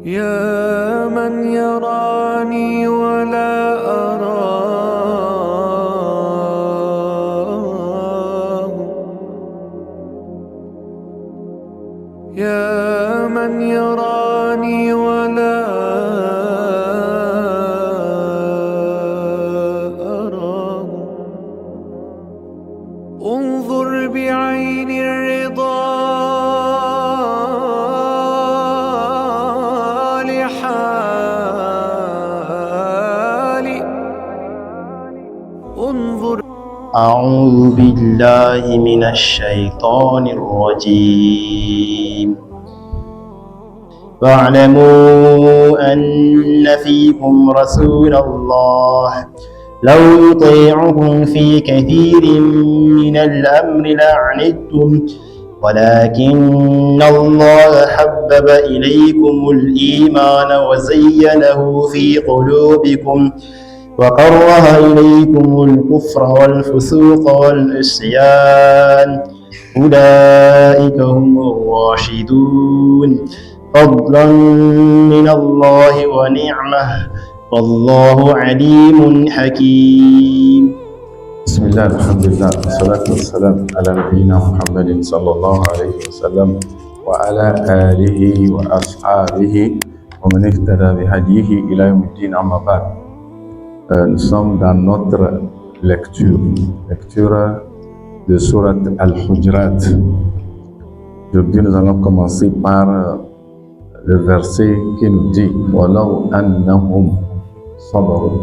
يا من يراني ولا أراه، يا من يراني ولا أراه. انظر بعين الرضا لحالي، انظر. أعوذ بالله من الشيطان الرجيم. واعلموا أن فيكم رسول الله لو يطيعكم في كثير من الأمر لعنتم ولكن الله حبب إليكم الإيمان وزينه في قلوبكم وكره إليكم الكفر والفسوق والعصيان أولئك هم الراشدون فضلا من الله ونعمة والله عليم حكيم. بسم الله الحمد لله والصلاة والسلام على نبينا محمد صلى الله عليه وسلم وعلى آله وأصحابه ومن اهتدى بهديه إلى يوم الدين. أما بعد, nous sommes dans notre lecture de Surat Al-Hujurat. Aujourd'hui, nous allons commencer par le verset qui nous dit وَلَوْ أَنَّهُمْ صَبَرُوا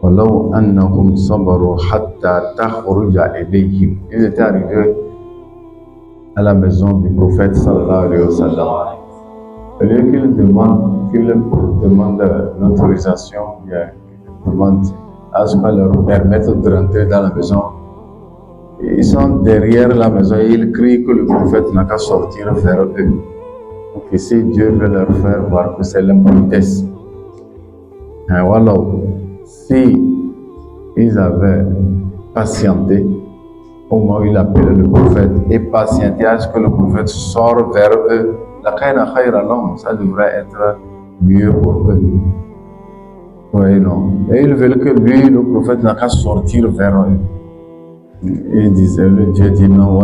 وَلَوْ أَنَّهُمْ صَبَرُوا حَتَّى تَخْرُجَ إِلَيْهِمْ. Ils étaient arrivés à la maison du prophète sallallahu alayhi wa sallam. Au lieu qu'il demande l'autorisation, il demande à ce qu'on leur permette de rentrer dans la maison. Ils sont derrière la maison et ils crient que le prophète n'a qu'à sortir vers eux. Donc ici, Dieu veut leur faire voir que c'est l'impolitesse. Et voilà, si ils avaient patienté au moment où il appelait le prophète et patienté à ce que le prophète sorte vers eux, ça devrait être mieux pour eux. Oui, non. Et ils veulent que lui, le prophète, n'a qu'à sortir vers eux. Il disait, le Dieu dit non,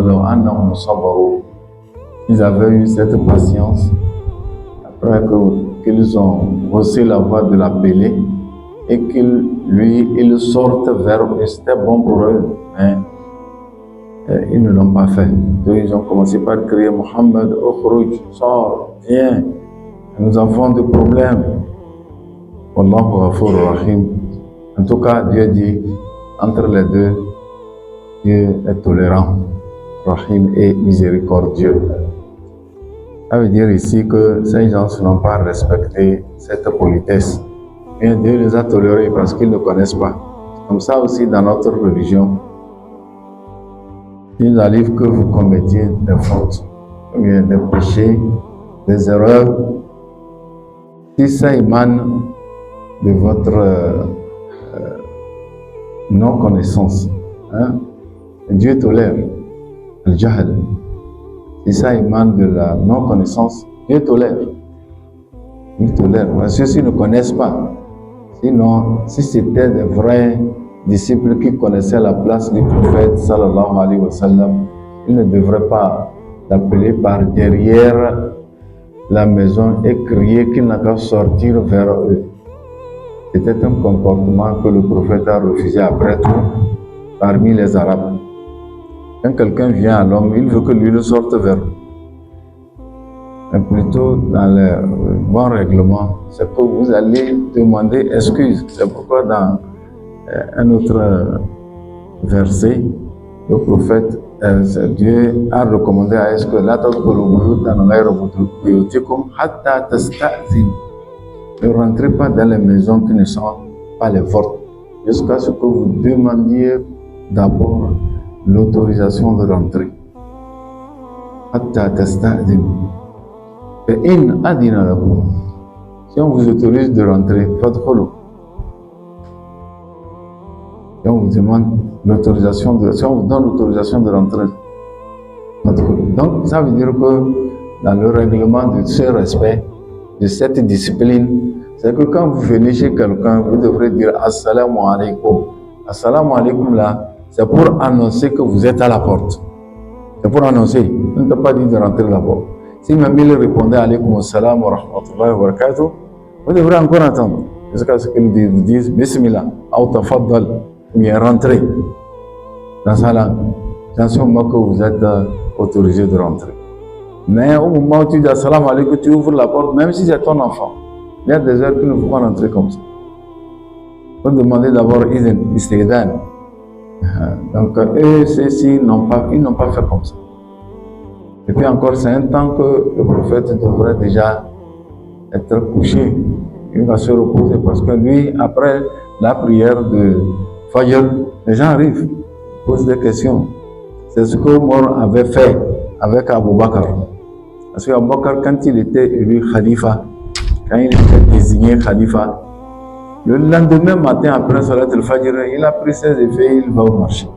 ils avaient eu cette patience après qu'ils ont reçu la voix de l'appeler et qu'ils sortent vers eux. C'était bon pour eux, mais ils ne l'ont pas fait. Donc ils ont commencé par crier Mohammed, Okhrouj, sors, viens, nous avons des problèmes. Wallahu Ghafur Rahim. En tout cas, Dieu dit, entre les deux, Dieu est tolérant, Rahim et miséricordieux. Ça veut dire ici que ces gens n'ont pas respecté cette politesse. Et Dieu les a tolérés parce qu'ils ne connaissent pas. Comme ça aussi dans notre religion, il arrive que vous commettiez des fautes, des péchés, des erreurs. Si ça émane de votre non-connaissance, Dieu tolère le jahl. Si ça émane de la non-connaissance, Dieu tolère. Il tolère. Parce que ceux-ci ne connaissent pas. Sinon, si c'était des vrais disciples qui connaissaient la place du prophète sallallahu alayhi wa sallam, ils ne devraient pas l'appeler par derrière la maison et crier qu'il n'a qu'à sortir vers eux. C'était un comportement que le prophète a refusé après tout parmi les Arabes. Quand quelqu'un vient à l'homme, il veut que lui le sorte vers eux. Mais plutôt dans le bon règlement, c'est que vous allez demander excuse. C'est pourquoi dans un autre verset, le prophète, Dieu a recommandé à ce que la ne rentrez pas dans les maisons qui ne sont pas les vôtres, jusqu'à ce que vous demandiez d'abord l'autorisation de rentrer. Si on vous autorise de rentrer, fadkhulu. Si on vous demande l'autorisation si on vous donne l'autorisation de rentrer, fadkhulu. Donc ça veut dire que dans le règlement de ce respect, de cette discipline, c'est que quand vous venez chez quelqu'un, vous devrez dire Assalamu alaikum. Assalamu alaikum là, c'est pour annoncer que vous êtes à la porte. C'est pour annoncer. On ne t'a pas dit de rentrer là-bas. Si même il répondait alaikum assalam wa rahmatullahi wa barakatuh, vous devrez encore attendre. Jusqu'à ce qu'ils vous disent Bismillah, ou tafaddal, ou bien rentrez dans sa langue. C'est en ce moment que vous êtes autorisé de rentrer. Mais au moment où tu dis assalamu alaikum, tu ouvres la porte, même si c'est ton enfant. Il y a des heures qu'il ne faut pas rentrer comme ça. Il faut demander d'abord istighdan. Donc eux, ceux-ci, ils n'ont pas fait comme ça. Et puis encore, c'est un temps que le prophète devrait déjà être couché. Il va se reposer parce que lui, après la prière de Fajr, les gens arrivent, posent des questions. C'est ce que Omar avait fait avec Abu Bakr. Parce qu'Abu Bakr, quand il était élu Khalifa, quand il était désigné Khalifa, le lendemain matin, après Salat al-Fajr, il a pris ses effets et il va au marché.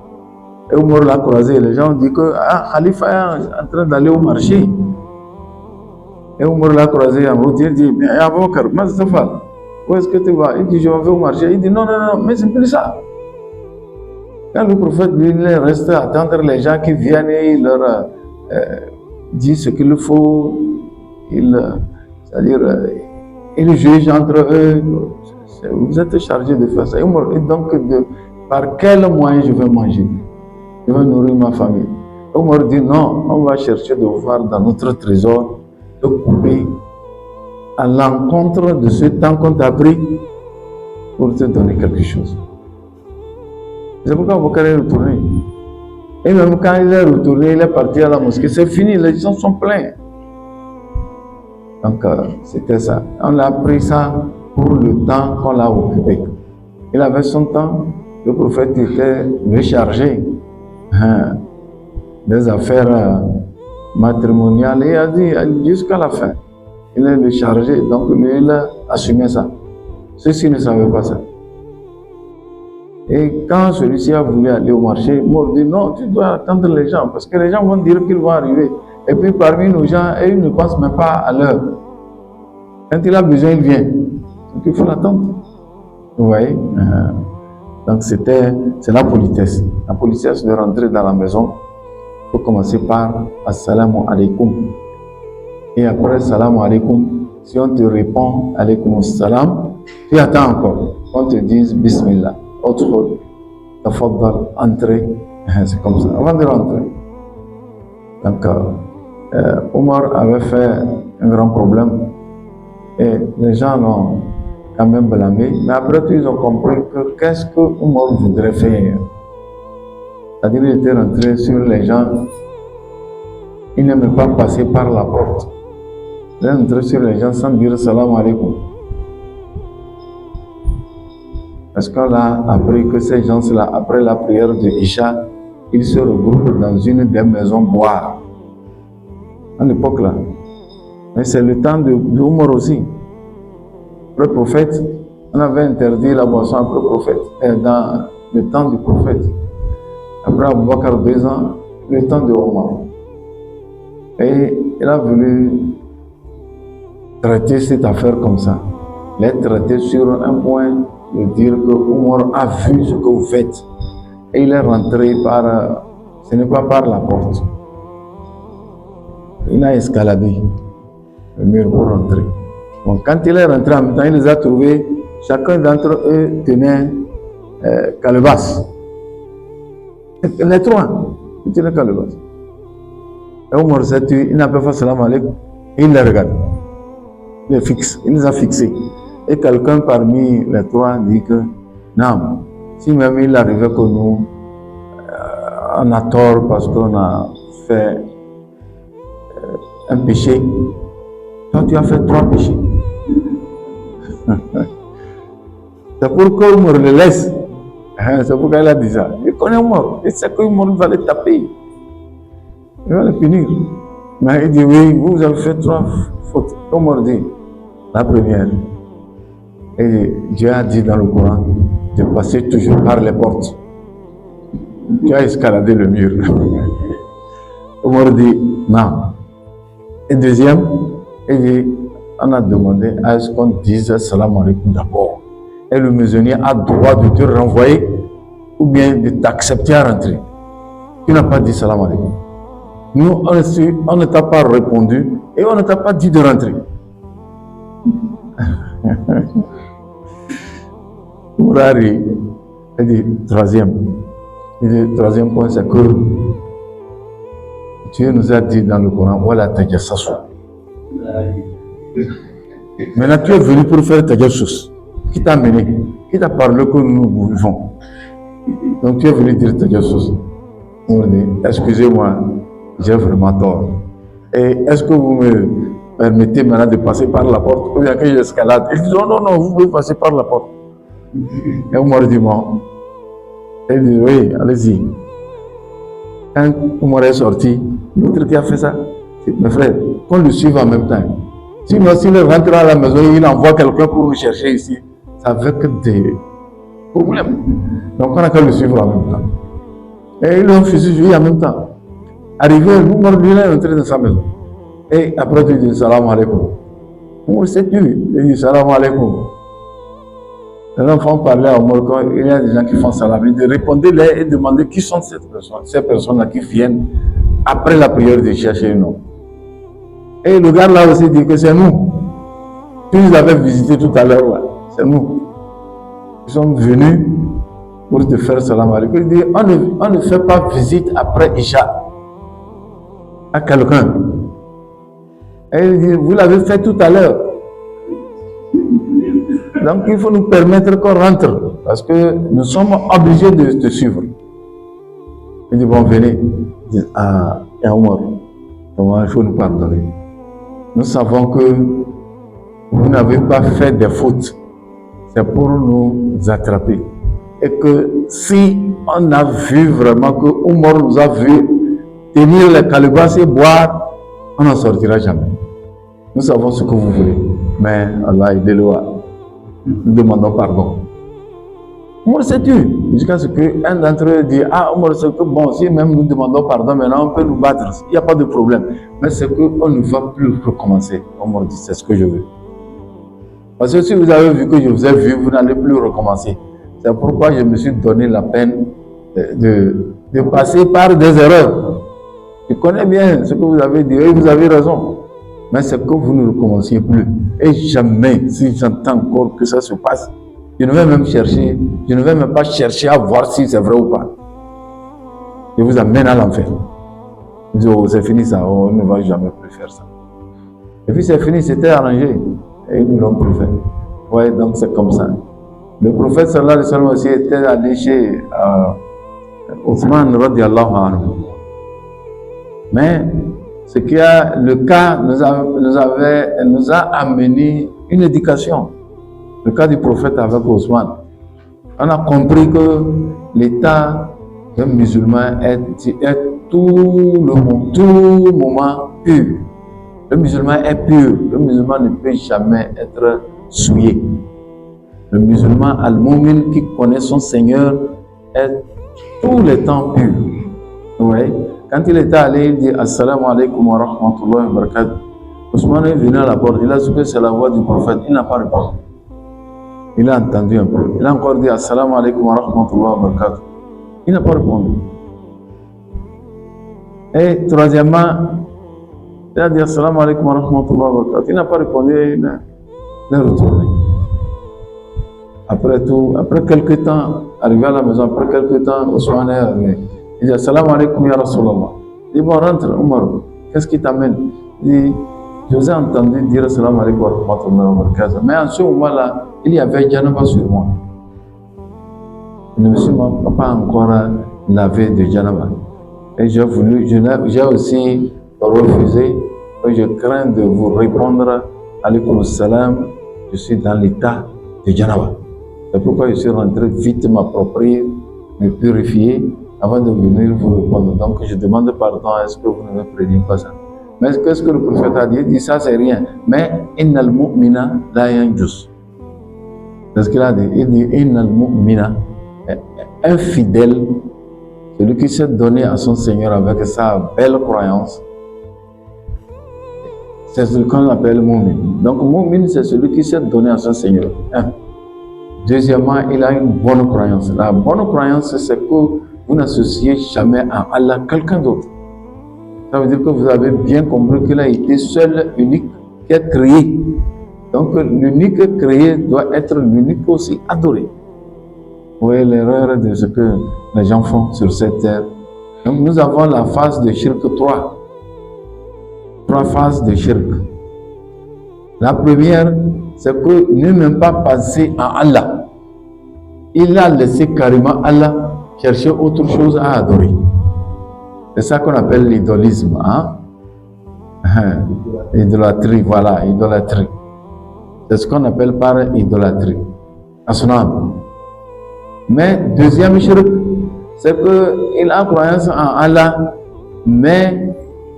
Et Omar l'a croisé. Les gens ont dit que Khalifa est en train d'aller au marché. Et Omar l'a croisé en route. Il dit, mais Abu Bakr, où est-ce que tu vas? Il dit, je vais au marché. Il dit, non, mais c'est plus ça. Quand le prophète, lui, il reste à attendre les gens qui viennent et il leur dit ce qu'il faut, c'est-à-dire, il juge entre eux. Vous êtes chargé de faire ça. Et donc, par quel moyen je vais manger? Je vais nourrir ma famille. Omar dit non, on va chercher de voir dans notre trésor, de couper à l'encontre de ce temps qu'on t'a pris pour te donner quelque chose. C'est pourquoi Bakr est retourné. Et même quand il est retourné, il est parti à la mosquée. C'est fini, les gens sont pleins. Donc, c'était ça. On a pris ça pour le temps qu'on l'a occupé. Il avait son temps, le prophète était rechargé des affaires matrimoniales et il a dit jusqu'à la fin. Il est rechargé, donc lui, il a assumé ça. Ceux-ci ne savaient pas ça. Et quand celui-ci a voulu aller au marché, Omar dit non, tu dois attendre les gens parce que les gens vont dire qu'ils vont arriver. Et puis parmi nos gens, ils ne pensent même pas à l'heure. Quand il a besoin, il vient. Donc il faut l'attendre. Vous voyez? Donc c'est la politesse. La politesse de rentrer dans la maison. Il faut commencer par Assalamu alaikum. Et après Assalamu alaikum, si on te répond alaikum salam, tu attends encore. On te dise Bismillah. Autre, tafaddal, entrer. C'est comme ça. Avant de rentrer. Donc Omar avait fait un grand problème. Et les gens l'ont quand même blâmé, mais après tout, ils ont compris que qu'est-ce que Omar voudrait faire. C'est-à-dire qu'il était rentré sur les gens, il n'aimait pas passer par la porte. Il est rentré sur les gens sans dire salam alaikum. Parce qu'on a appris que ces gens-là, après la prière de Isha, ils se regroupent dans une des maisons boire. À l'époque là. Mais c'est le temps de Omar aussi. Le prophète, on avait interdit la boisson après le prophète, dans le temps du prophète. Après Abu Bakr 2 ans, le temps de Omar. Et il a voulu traiter cette affaire comme ça. Il est traité sur un point de dire que Omar a vu ce que vous faites. Et il est rentré par, ce n'est pas par la porte. Il a escaladé le mur pour rentrer. Bon, quand il est rentré en même temps, il les a trouvés, chacun d'entre eux tenait calebasse. Les trois, ils tenaient calebasse. Et Omar s'est tué, il n'a pas fait salam alaikum, et il les regarde. Il les fixe, il les a fixés. Et quelqu'un parmi les trois dit que, non, si même il arrivait que nous, on a tort parce qu'on a fait un péché, toi tu as fait 3 péchés. C'est pourquoi Omar le laisse. C'est pourquoi il a dit ça. Il connaît Omar. Il sait qu'Omar va le taper. Il va le punir. Mais il dit oui, vous avez fait 3 fautes. Omar dit la première. Et Dieu a dit dans le Coran de passer toujours par les portes. Tu as escaladé le mur. Omar dit non. Et deuxième, il dit, on a demandé à ce qu'on dise salam alaikum d'abord. Et le musulman a droit de te renvoyer ou bien de t'accepter à rentrer. Tu n'as pas dit salam alaikum. Nous, on ne t'a pas répondu et on ne t'a pas dit de rentrer. Mourari, il dit troisième. Il dit troisième point, c'est que Dieu nous a dit dans le Coran, voilà tajassasu. Maintenant, tu es venu pour faire tajassus. Qui t'a amené? Qui t'a parlé que nous vivons? Donc tu es venu dire tajassus. On dit, excusez-moi, j'ai vraiment tort. Et est-ce que vous me permettez maintenant de passer par la porte? Ou bien que j'escalade? Il dit, non, vous pouvez passer par la porte. Et Omar dit, bon. Il dit, oui, allez-y. Quand Omar est sorti, l'autre qui a fait ça, mes frères, qu'on le suive en même temps. Sinon, s'il rentre à la maison, il envoie quelqu'un pour nous chercher ici. Ça veut que des problèmes. Donc, on a qu'à le suivre en même temps. Et ils l'ont fusil joué en même temps. Arrivé, Omar lui est entré dans sa maison. Et après, il dit salam alaikum. Omar s'est tué. Il dit salam alaikum. Les enfants parlaient à Omar quand il y a des gens qui font salam. Il dit répondez-les et demandez qui sont ces personnes-là qui viennent après la prière de chercher une homme. Et le gars là aussi dit que c'est nous. Tu nous avais visité tout à l'heure là. C'est nous. Nous sommes venus pour te faire salam alaikum. Il dit on ne fait pas visite après Isha à quelqu'un. Et il dit vous l'avez fait tout à l'heure. Donc il faut nous permettre qu'on rentre parce que nous sommes obligés de te suivre. Il dit bon venez. Il dit ah Omar, il faut nous pardonner. Nous savons que vous n'avez pas fait des fautes. C'est pour nous attraper. Et que si on a vu vraiment que Omar nous a vu tenir les calebasses et boire, on n'en sortira jamais. Nous savons ce que vous voulez. Mais Allah est lois. Nous demandons pardon. Omar s'est tué. Jusqu'à ce qu'un d'entre eux dit ah Omar, c'est que bon, si même nous demandons pardon, maintenant on peut nous battre. Il n'y a pas de problème. Mais c'est qu'on ne va plus recommencer. Omar dit c'est ce que je veux. Parce que si vous avez vu que je vous ai vu, vous n'allez plus recommencer. C'est pourquoi je me suis donné la peine de passer par des erreurs. Je connais bien ce que vous avez dit et vous avez raison. Mais c'est que vous ne recommenciez plus. Et jamais, si j'entends encore que ça se passe, je ne vais même pas chercher à voir si c'est vrai ou pas. Je vous amène à l'enfer. Je dis, oh, c'est fini ça, on ne va jamais plus faire ça. Et puis c'est fini, c'était arrangé. Et ils ne l'ont plus fait. Ouais, donc c'est comme ça. Le prophète sallallahu alayhi wa sallam aussi était allé chez Othman radiallahu anhu. Mais ce qui a, le cas nous a amené une éducation. Le cas du prophète avec Othman. On a compris que l'état d'un musulman est tout moment pur. Le musulman est pur. Le musulman ne peut jamais être souillé. Le musulman al-Mu'min qui connaît son Seigneur est tous les temps pur. Ouais. Quand il était allé, il dit Assalamu alaikum wa rahmatullahi wa barakatuh. Ousmane est venu à la porte, il a su que c'est la voix du prophète, il n'a pas répondu. Il a entendu un peu. Il a encore dit Assalamu alaikum wa rahmatullahi wa barakatuh. Il n'a pas répondu. Et troisièmement, il a dit Assalamu alaikum wa rahmatullahi wa barakatuh. Il n'a pas répondu, il est retourné. Après tout, après quelques temps, arrivé à la maison, après quelques temps, Ousmane est arrivé. Il dit Assalamu alaikum ya Rasulallah. Il dit bon, rentre, Omar, qu'est-ce qui t'amène? Il dit je vous ai entendu dire Assalamu alaikum wa rahmatullahi wa barakatuh. Mais en ce moment-là, il y avait Janaba sur moi. Je ne me suis pas encore lavé de Janaba. Et j'ai aussi refusé, et je crains de vous répondre alaykoum salam, je suis dans l'état de Janaba. C'est pourquoi je suis rentré vite m'approprier, me purifier, avant de venir vous répondre. Donc je demande pardon, est-ce que vous ne me preniez pas ça? Mais qu'est-ce que le prophète a dit? Il dit ça c'est rien. Mais innal mu'mina la yanjus. C'est ce qu'il a dit. Il dit innal mu'mina, un fidèle, celui qui s'est donné à son Seigneur avec sa belle croyance, C'est ce qu'on appelle Moumin. Donc, Moumin, c'est celui qui s'est donné à son Seigneur. Deuxièmement, il a une bonne croyance. La bonne croyance, c'est que vous n'associez jamais à Allah quelqu'un d'autre. Ça veut dire que vous avez bien compris qu'il a été seul, unique, qui a créé. Donc, l'unique créé doit être l'unique aussi adoré. Vous voyez l'erreur de ce que les gens font sur cette terre. Donc, nous avons la phase de Shirk 3. 3 phases de Shirk. La première, c'est que ne même pas penser à Allah. Il a laissé carrément Allah chercher autre chose à adorer. C'est ça qu'on appelle l'idolisme. Idolâtrie, voilà, idolâtrie. C'est ce qu'on appelle par idolâtrie. Asnam. Mais deuxième shirk, c'est qu'il a croyance en Allah, mais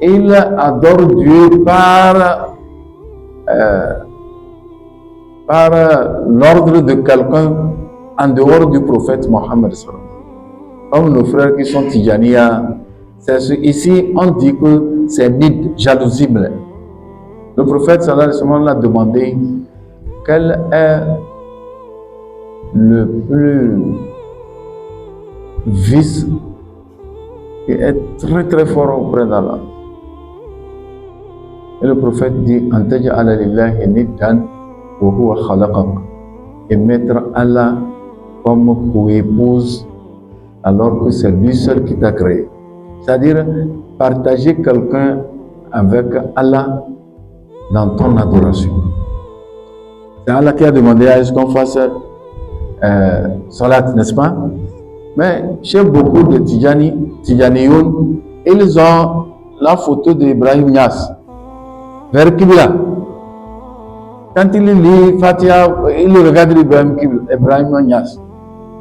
il adore Dieu par l'ordre de quelqu'un en dehors du prophète Mohammed. Comme nos frères qui sont Tijaniya, ici on dit que c'est nid, jalousie. Le prophète sallallahu alayhi wa sallam l'a demandé quel est le plus vice qui est très très fort auprès d'Allah. Et le prophète dit Antaj'ala lillahi niddan wa huwa khalaqak, et mettre Allah comme co-épouse alors que c'est lui seul qui t'a créé. C'est-à-dire partager quelqu'un avec Allah dans ton adoration. C'est Allah qui a demandé à ce qu'on fasse salat, n'est-ce pas? Mais chez beaucoup de Tijaniyoun, ils ont la photo d'Ibrahim Niass vers Qibla. Quand il lit Fatiha, il regarde Ibrahim Niass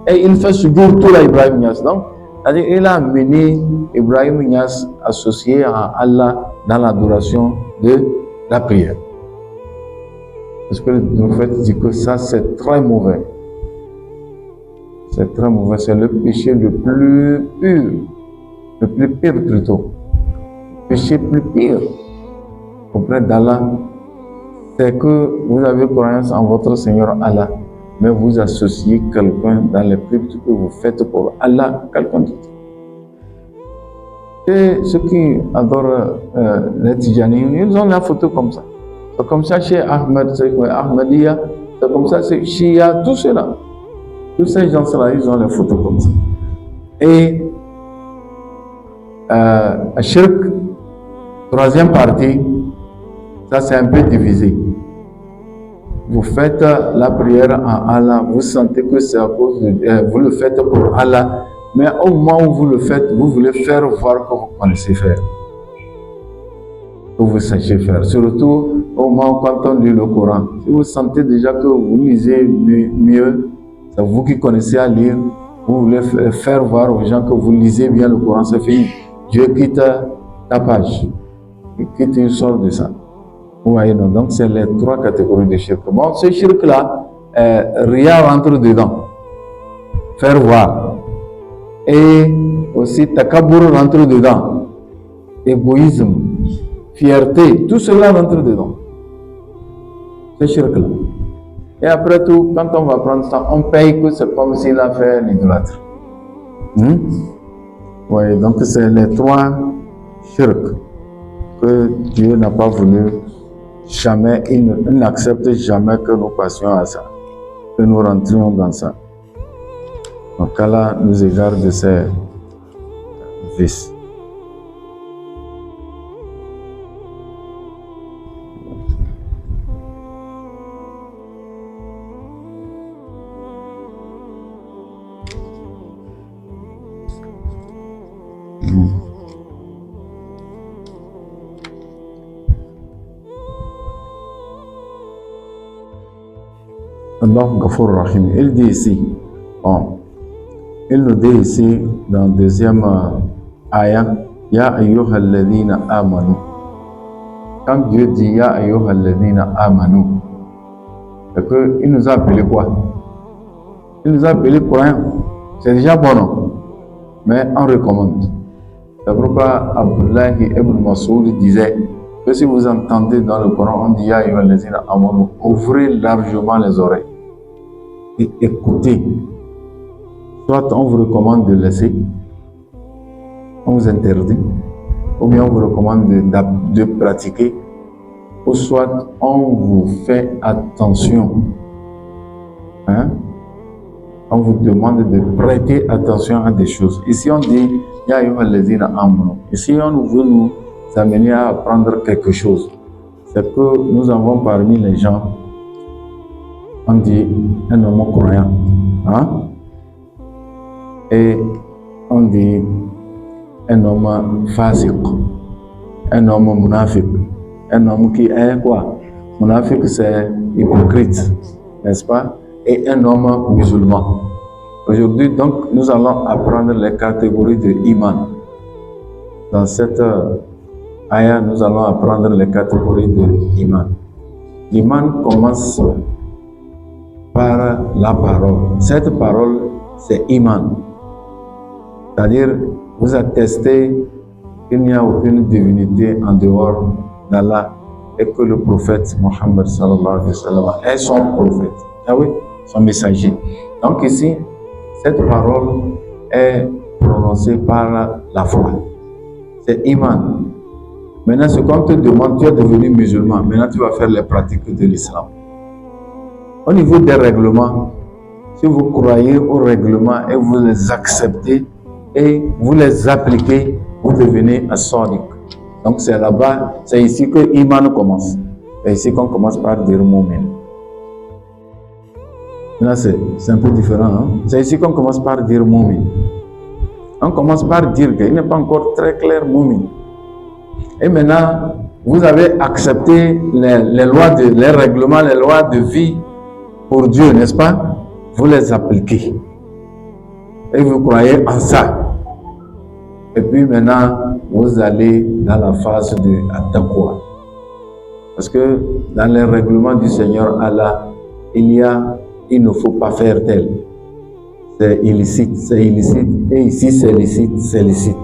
et il fait sujoud tout à Ibrahim Niass. Donc, c'est-à-dire il a amené Ibrahim Niass associé à Allah dans l'adoration de la prière. Parce que le prophète dit que ça c'est très mauvais. C'est très mauvais, c'est le péché le plus pur, le plus pire plutôt. Le péché plus pire auprès d'Allah, c'est que vous avez croyance en votre Seigneur Allah, mais vous associez quelqu'un dans les prières que vous faites pour Allah, quelqu'un d'autre. Et ceux qui adorent les Tijani, ils ont la photo comme ça. C'est comme ça chez Ahmed, c'est Ahmadiyya, c'est comme ça chez Shia, tout cela. Tous ces gens-là, ils ont les photos comme ça. Et Shirk, troisième partie, ça c'est un peu divisé. Vous faites la prière en Allah, vous sentez que c'est à cause de vous le faites pour Allah, mais au moment où vous le faites, vous voulez faire voir que vous connaissez faire, que vous sachez faire. Surtout au moment où quand on lit le Coran, si vous sentez déjà que vous lisez mieux, c'est vous qui connaissez à lire, vous voulez faire voir aux gens que vous lisez bien le Coran, c'est fini. Dieu quitte ta page, il quitte une sorte de ça. Vous voyez, donc c'est les 3 catégories de shirk. Bon, ce shirk-là, rien rentre dedans. Faire voir. Et aussi takabur rentre dedans. Égoïsme, fierté, tout cela rentre dedans. Ce shirk-là. Et après tout, quand on va prendre ça, on paye que c'est comme s'il a fait l'idolâtre. Oui, donc c'est les 3 shirk que Dieu n'a pas voulu jamais, il n'accepte jamais que nous passions à ça, que nous rentrions dans ça. Donc Allah nous égare de ces vices. Allah Ghafour Rahim, il dit ici, il nous dit ici dans le deuxième ayah, Ya ayyuhal ladhina amanu. Quand Dieu dit Ya ayyuhal ladhina amanu, c'est qu'il nous a appelé quoi? Il nous a appelé croyants. C'est déjà bon, non? Mais on recommande. C'est pourquoi Abdullah ibn Mas'ud disait que si vous entendez dans le Coran, on dit Ya ayyuhallazina amanu, ouvrez largement les oreilles et écoutez. Soit on vous recommande de laisser, on vous interdit, ou bien on vous recommande de pratiquer, ou soit on vous fait attention. Hein? On vous demande de prêter attention à des choses. Ici on dit Ya ayyuhallazina amanu. Ici on veut nous amener à apprendre quelque chose. C'est que nous avons parmi les gens, on dit un homme croyant. Hein? Et on dit un homme fasiq, un homme munafiq, un homme qui est quoi? Munafiq, c'est hypocrite, n'est-ce pas? Et un homme musulman. Aujourd'hui, donc, nous allons apprendre les catégories de iman. Dans cette ayah, nous allons apprendre les catégories de iman. L'iman commence par la parole. Cette parole, c'est iman. C'est-à-dire, vous attestez qu'il n'y a aucune divinité en dehors d'Allah et que le prophète Mohammed sallallahu alayhi wa sallam est son prophète. Ah oui, son messager. Donc ici, cette parole est prononcée par la foi. C'est iman. Maintenant, ce qu'on te demande, tu es devenu musulman. Maintenant, tu vas faire les pratiques de l'islam. Au niveau des règlements, si vous croyez aux règlements et vous les acceptez, et vous les appliquez, vous devenez as-sadiq. Donc c'est là-bas, c'est ici que iman commence. C'est ici qu'on commence par dire mu'min. Là c'est un peu différent. Hein? C'est ici qu'on commence par dire mu'min. On commence par dire qu'il n'est pas encore très clair mu'min. Et maintenant, vous avez accepté les lois, les règlements, les lois de vie pour Dieu, n'est-ce pas? Vous les appliquez. Et vous croyez en ça. Et puis maintenant, vous allez dans la phase de at-taqwa. Parce que dans les règlements du Seigneur Allah, il ne faut pas faire tel. C'est illicite, c'est illicite. Et ici, c'est licite, c'est licite.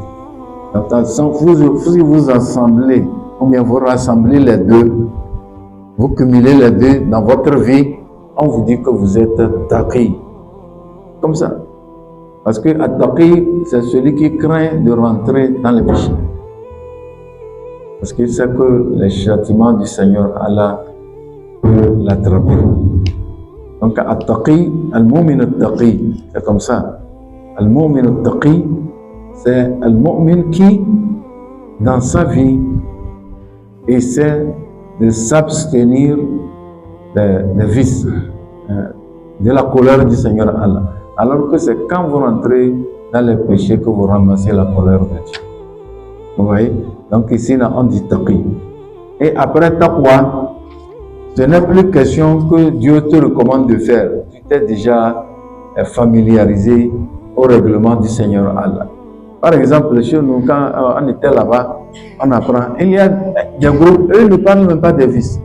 Donc, si vous assemblez, ou bien vous rassemblez les deux, vous cumulez les deux dans votre vie, on vous dit que vous êtes taqi. Comme ça. Parce que at-taqi, c'est celui qui craint de rentrer dans le péché. Parce qu'il sait que les châtiments du Seigneur Allah peuvent l'attraper. Donc at-taqi, al-mu'min at-taqi, c'est comme ça. Al-mu'min at-taqi, c'est al-mu'min qui, dans sa vie, essaie de s'abstenir des vices, de la colère du Seigneur Allah. Alors que c'est quand vous rentrez dans les péchés que vous ramassez la colère de Dieu. Vous voyez? Donc ici, là, on dit taqi. Et après taqwa, ce n'est plus question que Dieu te recommande de faire. Tu t'es déjà familiarisé au règlement du Seigneur Allah. Par exemple, chez nous, quand on était là-bas, on apprend, il y a des groupes, eux ne parlent même pas des vices.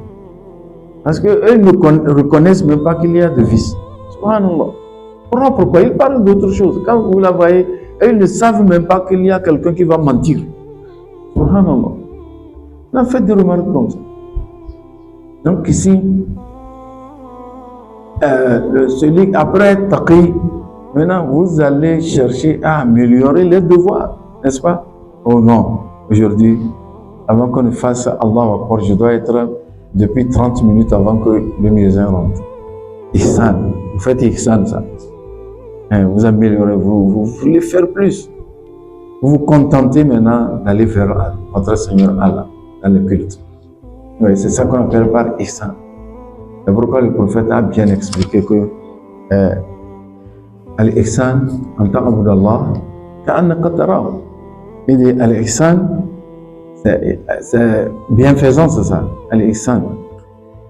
Parce qu'eux ne reconnaissent même pas qu'il y a de vices. Subhanallah. Pourquoi ils parlent d'autre chose? Quand vous la voyez, eux ne savent même pas qu'il y a quelqu'un qui va mentir. Subhanallah. On a fait des remarques comme ça. Donc ici, celui après taqi, maintenant vous allez chercher à améliorer les devoirs, n'est-ce pas? Oh non, aujourd'hui, avant qu'on ne fasse Allah Akbar, je dois être depuis 30 minutes avant que le muezzin rentre. Ihsan, vous faites ihsan ça. Vous améliorez, vous voulez faire plus. Vous vous contentez maintenant d'aller vers votre Seigneur Allah, dans le culte. Oui, c'est ça qu'on appelle par ihsan. C'est pourquoi le prophète a bien expliqué que al-ihsan, en ta'abud Allah, ka'annaka tarahu. Il dit al-ihsan, c'est bienfaisance, c'est ça, al-ihsan.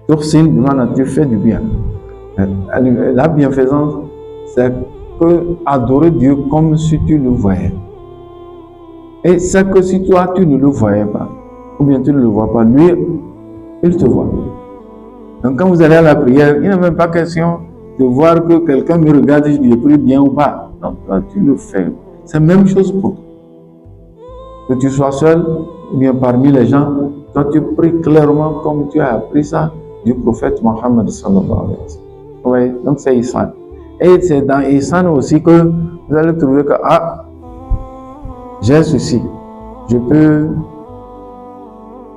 Tuhsin, tu fais du bien. La bienfaisance, c'est que adorer Dieu comme si tu le voyais. Et c'est que si toi, tu ne le voyais pas, ou bien tu ne le vois pas, lui, il te voit. Donc quand vous allez à la prière, il n'est même pas question de voir que quelqu'un me regarde et je prie bien ou pas. Non, toi, tu le fais. C'est la même chose pour toi. Que tu sois seul, ou bien parmi les gens, Toi, tu pries clairement comme tu as appris ça du prophète Mohammed sallallahu alayhi wa sallam. Oui, donc c'est Ihsan. Et c'est dans Ihsan aussi que vous allez trouver que, j'ai ceci, je peux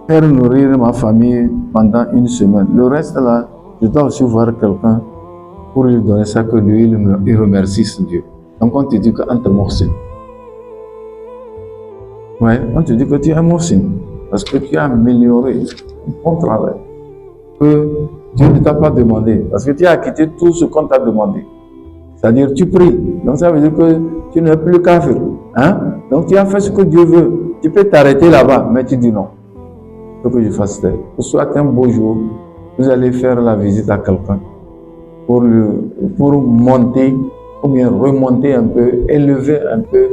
faire nourrir ma famille pendant une semaine. Le reste là, je dois aussi voir quelqu'un pour lui donner ça, que lui, il remercie Dieu. Donc on te dit que Anta Mohsin. Ouais, on te dit que tu es Mohsin parce que tu as amélioré ton travail. Que Dieu ne t'a pas demandé, parce que tu as quitté tout ce qu'on t'a demandé. C'est-à-dire tu pries, donc ça veut dire que tu n'es plus kafir. Hein? Donc tu as fait ce que Dieu veut. Tu peux t'arrêter là-bas, mais tu dis non. Il faut que je fasse ça. Soit un beau jour, vous allez faire la visite à quelqu'un pour monter, ou bien remonter un peu, élever un peu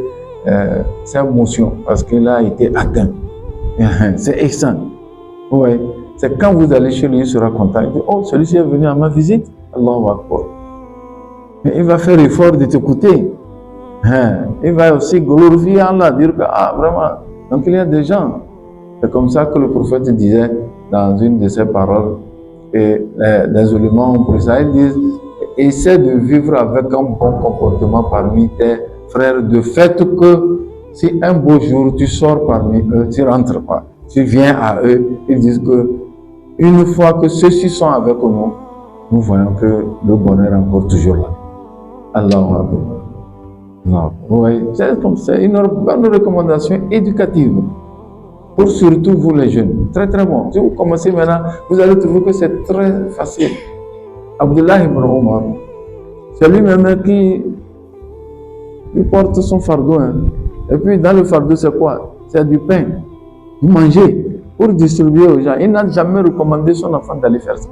sa émotion, parce qu'il a été atteint. C'est excellent. Ouais. C'est quand vous allez chez lui, il sera content. Il dit, oh, celui-ci est venu à ma visite. Allahu Akbar. Mais il va faire l'effort de t'écouter. Il va aussi glorifier Allah, dire que, vraiment. Donc il y a des gens. C'est comme ça que le prophète disait dans une de ses paroles, et les éléments ont pris ça. Ils disent, essaie de vivre avec un bon comportement parmi tes frères, de fait que si un beau jour tu sors parmi eux, tu rentres pas. Tu viens à eux, ils disent que une fois que ceux-ci sont avec nous, nous voyons que le bonheur est encore toujours là. Allahu Akbar. Oui, c'est une bonne recommandation éducative pour surtout vous les jeunes. Très très bon. Si vous commencez maintenant, vous allez trouver que c'est très facile. Abdullah ibn Omar, c'est lui-même qui porte son fardeau. Et puis dans le fardeau, c'est quoi? C'est du pain. Manger pour distribuer aux gens. Il n'a jamais recommandé son enfant d'aller faire ça.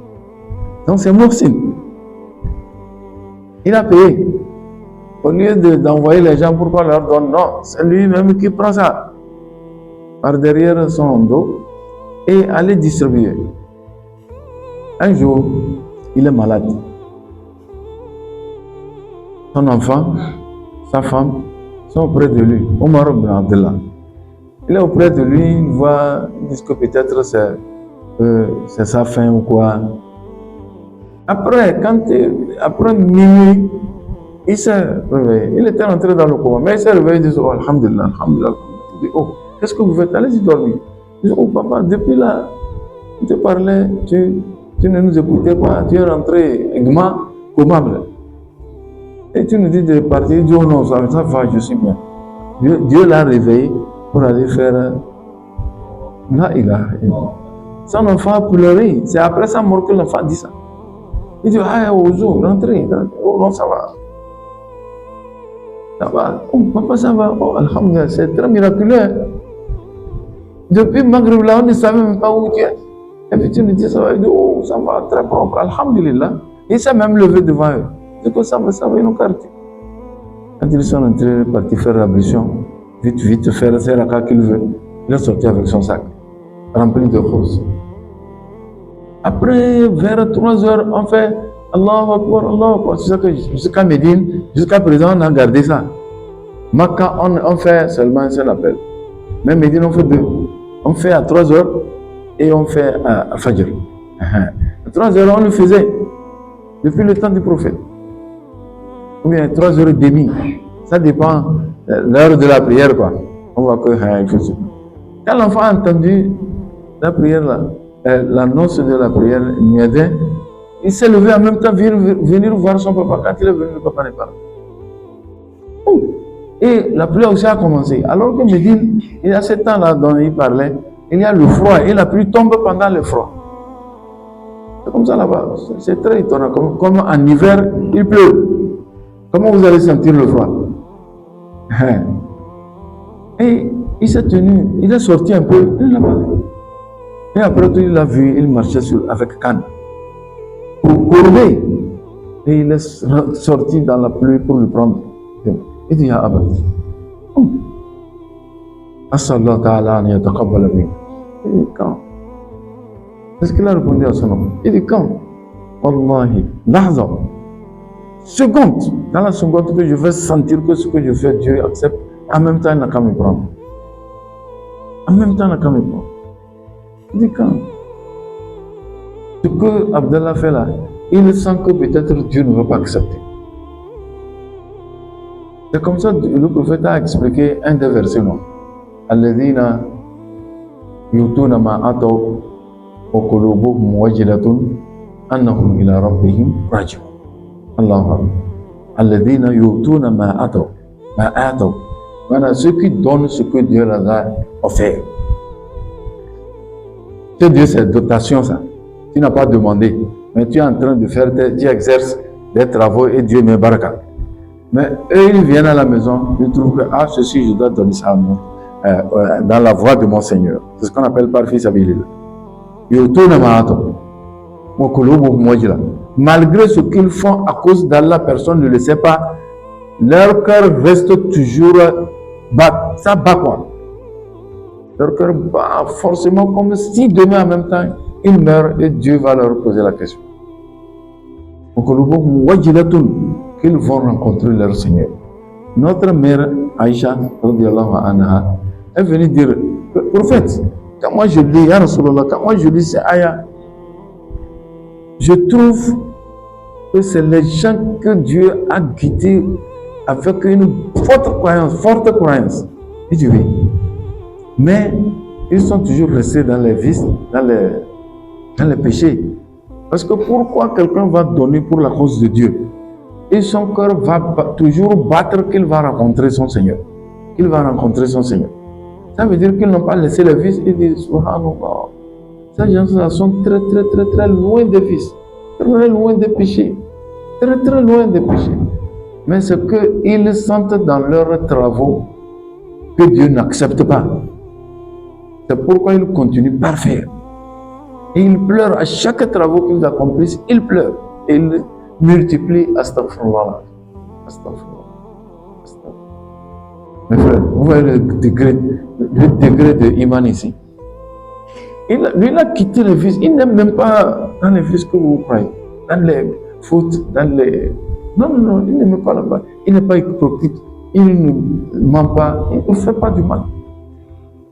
Donc c'est Mohsin. Il a payé. Au lieu d'envoyer les gens pour qu'on leur donne, non, c'est lui-même qui prend ça par derrière son dos et aller distribuer. Un jour, il est malade. Son enfant, sa femme sont auprès de lui. Omar ibn Abdullah. Il est auprès de lui, il voit, il dit que peut-être c'est sa faim ou quoi. Après minuit, il s'est réveillé. Il était rentré dans le coma, mais il s'est réveillé, il dit, oh, alhamdulillah, alhamdulillah. Il dit, oh, qu'est-ce que vous faites? Allez-y dormir. Il dit, oh papa, depuis là, tu te parlais, tu ne nous écoutais pas, tu es rentré commable. Et tu nous dis de partir, il dit, oh non, ça va, je suis bien. Dieu l'a réveillé pour aller faire. Là, il a. Son enfant a pleuré. C'est après sa mort que l'enfant dit ça. Il dit, Ozo, rentrez. Oh non, ça va. Ça va. Oh, papa, ça va. Oh, alhamdulillah, c'est très miraculeux. Depuis Maghreb, là, on ne savait même pas où tu es. Et puis tu nous dis, ça va. Il dit, oh, ça va, très propre. Alhamdulillah. Il s'est même levé devant eux. Il dit, ça va, ils l'ont carté. Quand ils sont entrés, partis faire l'ablution, vite, faire ces rakas qu'il veut, il est sorti avec son sac, rempli de roses. Après, vers 3 heures, on fait Allahu Akbar, Allahu Akbar. C'est ça que jusqu'à Médine, jusqu'à présent, on a gardé ça. Makkah, on fait seulement un seul appel. Mais Médine, on fait 2. On fait à 3 heures et on fait à Fajr. À 3 heures, on le faisait depuis le temps du prophète. Ou bien 3h30. Ça dépend de l'heure de la prière, quoi. On voit que quand l'enfant a entendu la prière, l'annonce de la prière, il s'est levé en même temps, venir voir son papa. Quand il est venu, le papa n'est pas là. Et la prière aussi a commencé. Alors que Médine, il y a ce temps-là dont il parlait, il y a le froid, et la pluie tombe pendant le froid. C'est comme ça là-bas. C'est très étonnant. Comme en hiver, il pleut. Comment vous allez sentir le froid? Et il s'est tenu, il est sorti un peu, il l'a pas vu. Et après tout, il l'a vu, il marchait avec canne. Pour courir. Et il est sorti dans la pluie pour le prendre. Il dit, ah, As'Allah ta'ala an yataqabbala minkum. Il dit, quand? Est-ce qu'il a répondu à son nom? Il dit, quand? Wallahi, lahza. Seconde, dans la seconde que je vais sentir que ce que je fais, Dieu accepte, en même temps, il n'a qu'à me prendre. En même temps, il n'a qu'à me prendre. Il dit quand? Ce que Abdallah fait là, il sent que peut-être Dieu ne va pas accepter. C'est comme ça que le prophète a expliqué un des versets, non? Alladhina yutuna ma ataw wa qulubuhum wajilatun annahum ila rabbihim raji'un. Allahu Akbar. Alladhina yutuna ma ataw. Voilà, ceux qui donnent ce que Dieu leur a offert. C'est Dieu, c'est dotation ça. Tu n'as pas demandé, mais tu es en train de faire, tu exerces des travaux et Dieu met baraka. Mais eux, ils viennent à la maison, ils trouvent que, ceci, je dois donner ça à moi, dans la voie de mon Seigneur. C'est ce qu'on appelle par fils habilité. Malgré ce qu'ils font à cause d'Allah, personne ne le sait pas, leur cœur reste toujours bas. Ça bat quoi? Leur cœur bat forcément comme si demain en même temps, ils meurent et Dieu va leur poser la question. Qu'ils vont rencontrer leur Seigneur. Notre mère Aïcha, radiallahu anha, est venue dire, prophète, quand moi je lis, ya Rasulallah, quand moi je lis ces ayats, je trouve que c'est les gens que Dieu a guidés avec une forte croyance. Et tu dis, mais ils sont toujours restés dans les vices, dans les péchés. Parce que pourquoi quelqu'un va donner pour la cause de Dieu? Et son cœur va toujours battre qu'il va rencontrer son Seigneur. Ça veut dire qu'ils n'ont pas laissé les vices. Ils disent, subhanallah, ces gens-là sont très, très, très, très loin des vices, très loin des péchés, très, très loin des péchés. Mais ce qu'ils sentent dans leurs travaux que Dieu n'accepte pas. C'est pourquoi ils continuent par faire. Et ils pleurent à chaque travail qu'ils accomplissent, ils pleurent. Et ils multiplient astaghfirullah. Mes frères, vous voyez le degré de Iman ici. Lui, il a quitté les vices. Il n'aime même pas dans les vices que vous croyez. Dans les fautes, dans les... Non, il n'aime pas là-bas. Il n'est pas hypocrite. Il ne ment pas. Il ne fait pas du mal.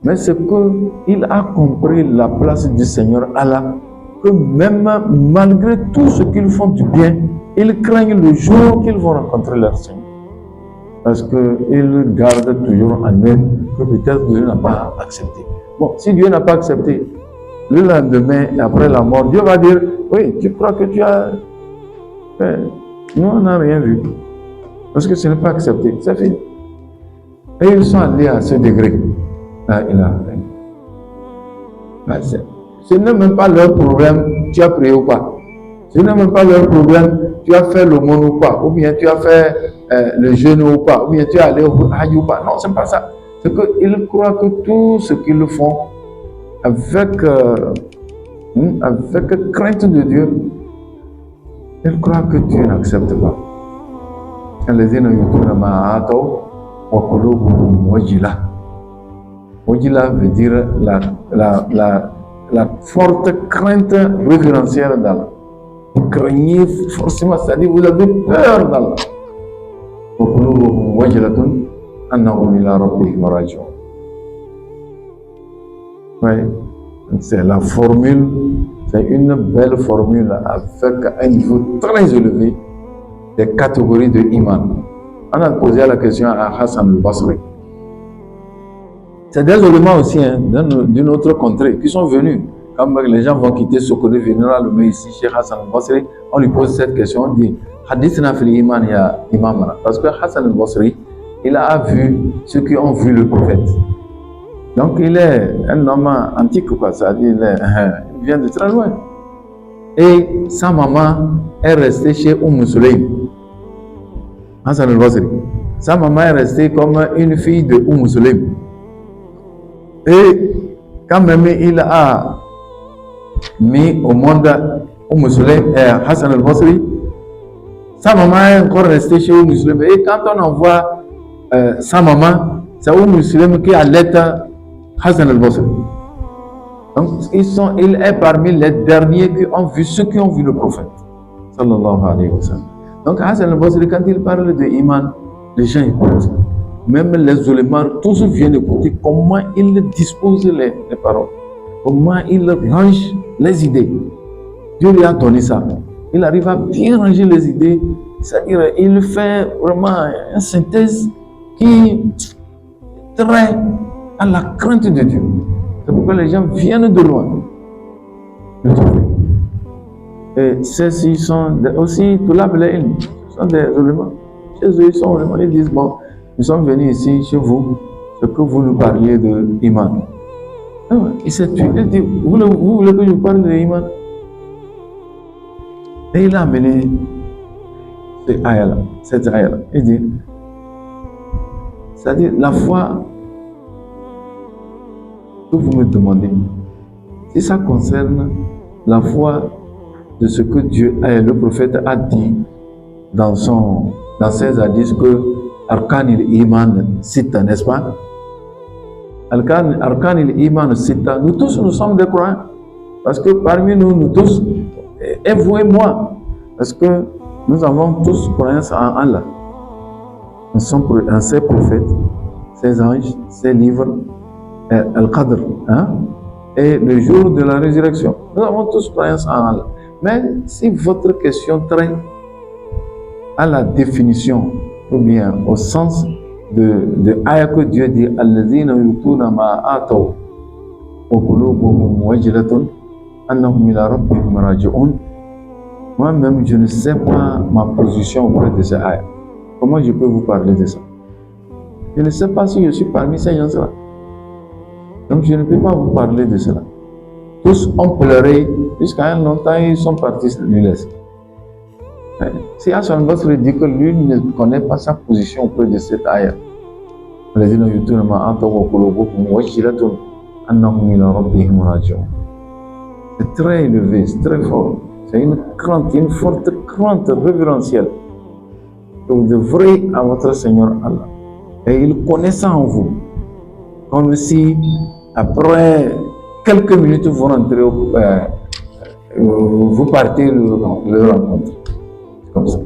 Mais c'est qu'il a compris la place du Seigneur Allah, que même malgré tout ce qu'ils font du bien, ils craignent le jour qu'ils vont rencontrer leur Seigneur. Parce qu'ils gardent toujours en eux que peut-être Dieu n'a pas accepté. Bon, si Dieu n'a pas accepté, le lendemain, après la mort, Dieu va dire, oui, tu crois que tu as fait. Nous, on n'a rien vu. Parce que ce n'est pas accepté. C'est fini. Et ils sont allés à ce degré. Ce n'est même pas leur problème, tu as prié ou pas. Ce n'est même pas leur problème, tu as fait l'aumône ou pas, ou bien tu as fait le jeûne ou pas, ou bien tu es allé au Hajj ou pas. Non, ce n'est pas ça. C'est qu'ils croient que tout ce qu'ils font avec crainte de Dieu, ils croient que Dieu n'accepte pas. Wajila veut dire la forte crainte révérentielle d'Allah. Vous craignez forcément, c'est-à-dire vous avez peur d'Allah. Oui, c'est la formule, c'est une belle formule avec un niveau très élevé des catégories de Iman. On a posé la question à Hassan al-Basri. C'est des éléments aussi d'une autre contrée qui sont venus. Quand les gens vont quitter Sokoné, venir à le ici, chez Hassan al-Basri, on lui pose cette question, on dit Hadith na fil iman ya imamana. Parce que Hassan al-Basri, il a vu ceux qui ont vu le prophète. Donc il est un homme antique, quoi. C'est-à-dire il vient de très loin. Et sa maman est restée chez Sulaym. Hassan al-Basri. Sa maman est restée comme une fille de Sulaym. Et quand même il a mis au monde Sulaym et Hassan al-Basri, sa maman est encore restée chez Sulaym. Et quand on envoie sa maman, c'est Sulaym qui allait Hassan al-Basri. Donc il est parmi les derniers qui ont vu ceux qui ont vu le prophète. Sallallahu alayhi wa sallam. Donc Hassan al-Basri, quand il parle de Iman, les gens écoutent. Même les ulémas, tous viennent écouter comment il dispose les paroles. comment il range les idées. Dieu lui a donné ça. Il arrive à bien ranger les idées. C'est-à-dire, il fait vraiment une synthèse qui est très à la crainte de Dieu. C'est pourquoi les gens viennent de loin le trouver. Et ceux-ci sont aussi tout là, ce sont des éléments. Chez eux, ils sont vraiment, ils disent, bon, nous sommes venus ici chez vous, ce que vous nous parliez de Iman. Il s'est tué. Il dit, vous voulez que je vous parle de Iman? Et il a amené cette ayah-là. Il dit, c'est-à-dire la foi que vous me demandez, si ça concerne la foi de ce que Dieu, le prophète a dit dans ses hadiths que Arkan il-Iman Sita, n'est-ce pas? Arkan il-Iman Sita, nous tous nous sommes des croyants. Parce que parmi nous tous, et vous et moi, parce que nous avons tous croyance en Allah. Nous sommes en ses prophètes, ses anges, ses livres, Al-Qadr, et le jour de la résurrection. Nous avons tous croyance en Allah. Mais si votre question traite à la définition, ou bien au sens de ayah que Dieu dit, Alladhina yutuna ma ataw wa qulubuhum wajilatun annahum ila rabbihim raji'un. Moi-même, je ne sais pas ma position auprès de ces ayahs. Comment je peux vous parler de ça? Je ne sais pas si je suis parmi ces gens-là. Donc, je ne peux pas vous parler de cela. Tous ont pleuré jusqu'à un longtemps, ils sont partis lui laisser. Si Hassan Basri dit que lui ne connaît pas sa position auprès de cette ayah, c'est très élevé, c'est très fort. C'est une crainte, une forte crainte révérentielle que vous devrez à votre Seigneur Allah. Et il connaît ça en vous. Comme si, après quelques minutes, vous rentrez, vous partez le rencontre. Comme ça.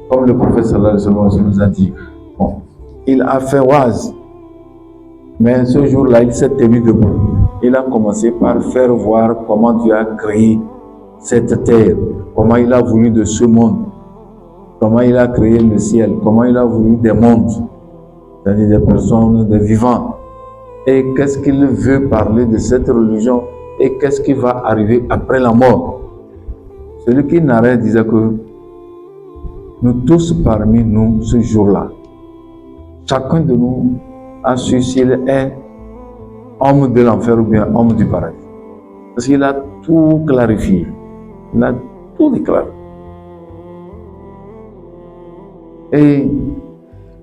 Comme le prophète sallallahu alayhi wa sallam nous a dit. Bon, il a fait waz. Mais ce jour-là, il s'est tenu debout. Il a commencé par faire voir comment Dieu a créé cette terre, comment il a voulu de ce monde, comment il a créé le ciel, comment il a voulu des mondes, c'est-à-dire des personnes, des vivants. Et qu'est-ce qu'il veut parler de cette religion et qu'est-ce qui va arriver après la mort. Celui qui narrait disait que nous tous parmi nous, ce jour-là, chacun de nous a su s'il est homme de l'enfer ou bien homme du paradis. Parce qu'il a tout clarifié. Il a tout déclaré. Et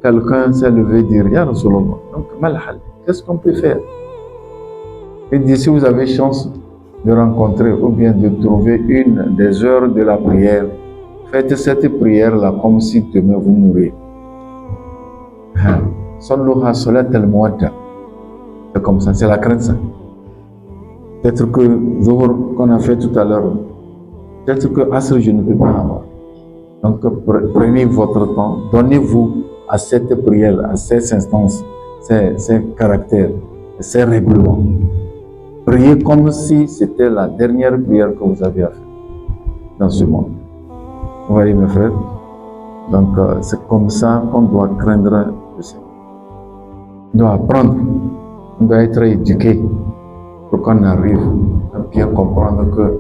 quelqu'un s'est levé et dit, Ya Rasulallah, donc Malhal, qu'est-ce qu'on peut faire? Il dit, si vous avez chance de rencontrer ou bien de trouver une des heures de la prière, faites cette prière-là comme si demain vous mourrez. Salluha salat al-muwadda. C'est comme ça, c'est la crainte ça. Peut-être que Zohar qu'on a fait tout à l'heure, peut-être que Asr je ne peux pas avoir. Donc prenez votre temps, donnez-vous à cette prière, à ces instances, ces caractères, ces règlements. Priez comme si c'était la dernière prière que vous avez à faire dans ce monde. Vous voyez mes frères? Donc c'est comme ça qu'on doit craindre le Seigneur. On doit apprendre, on doit être éduqué pour qu'on arrive à bien comprendre que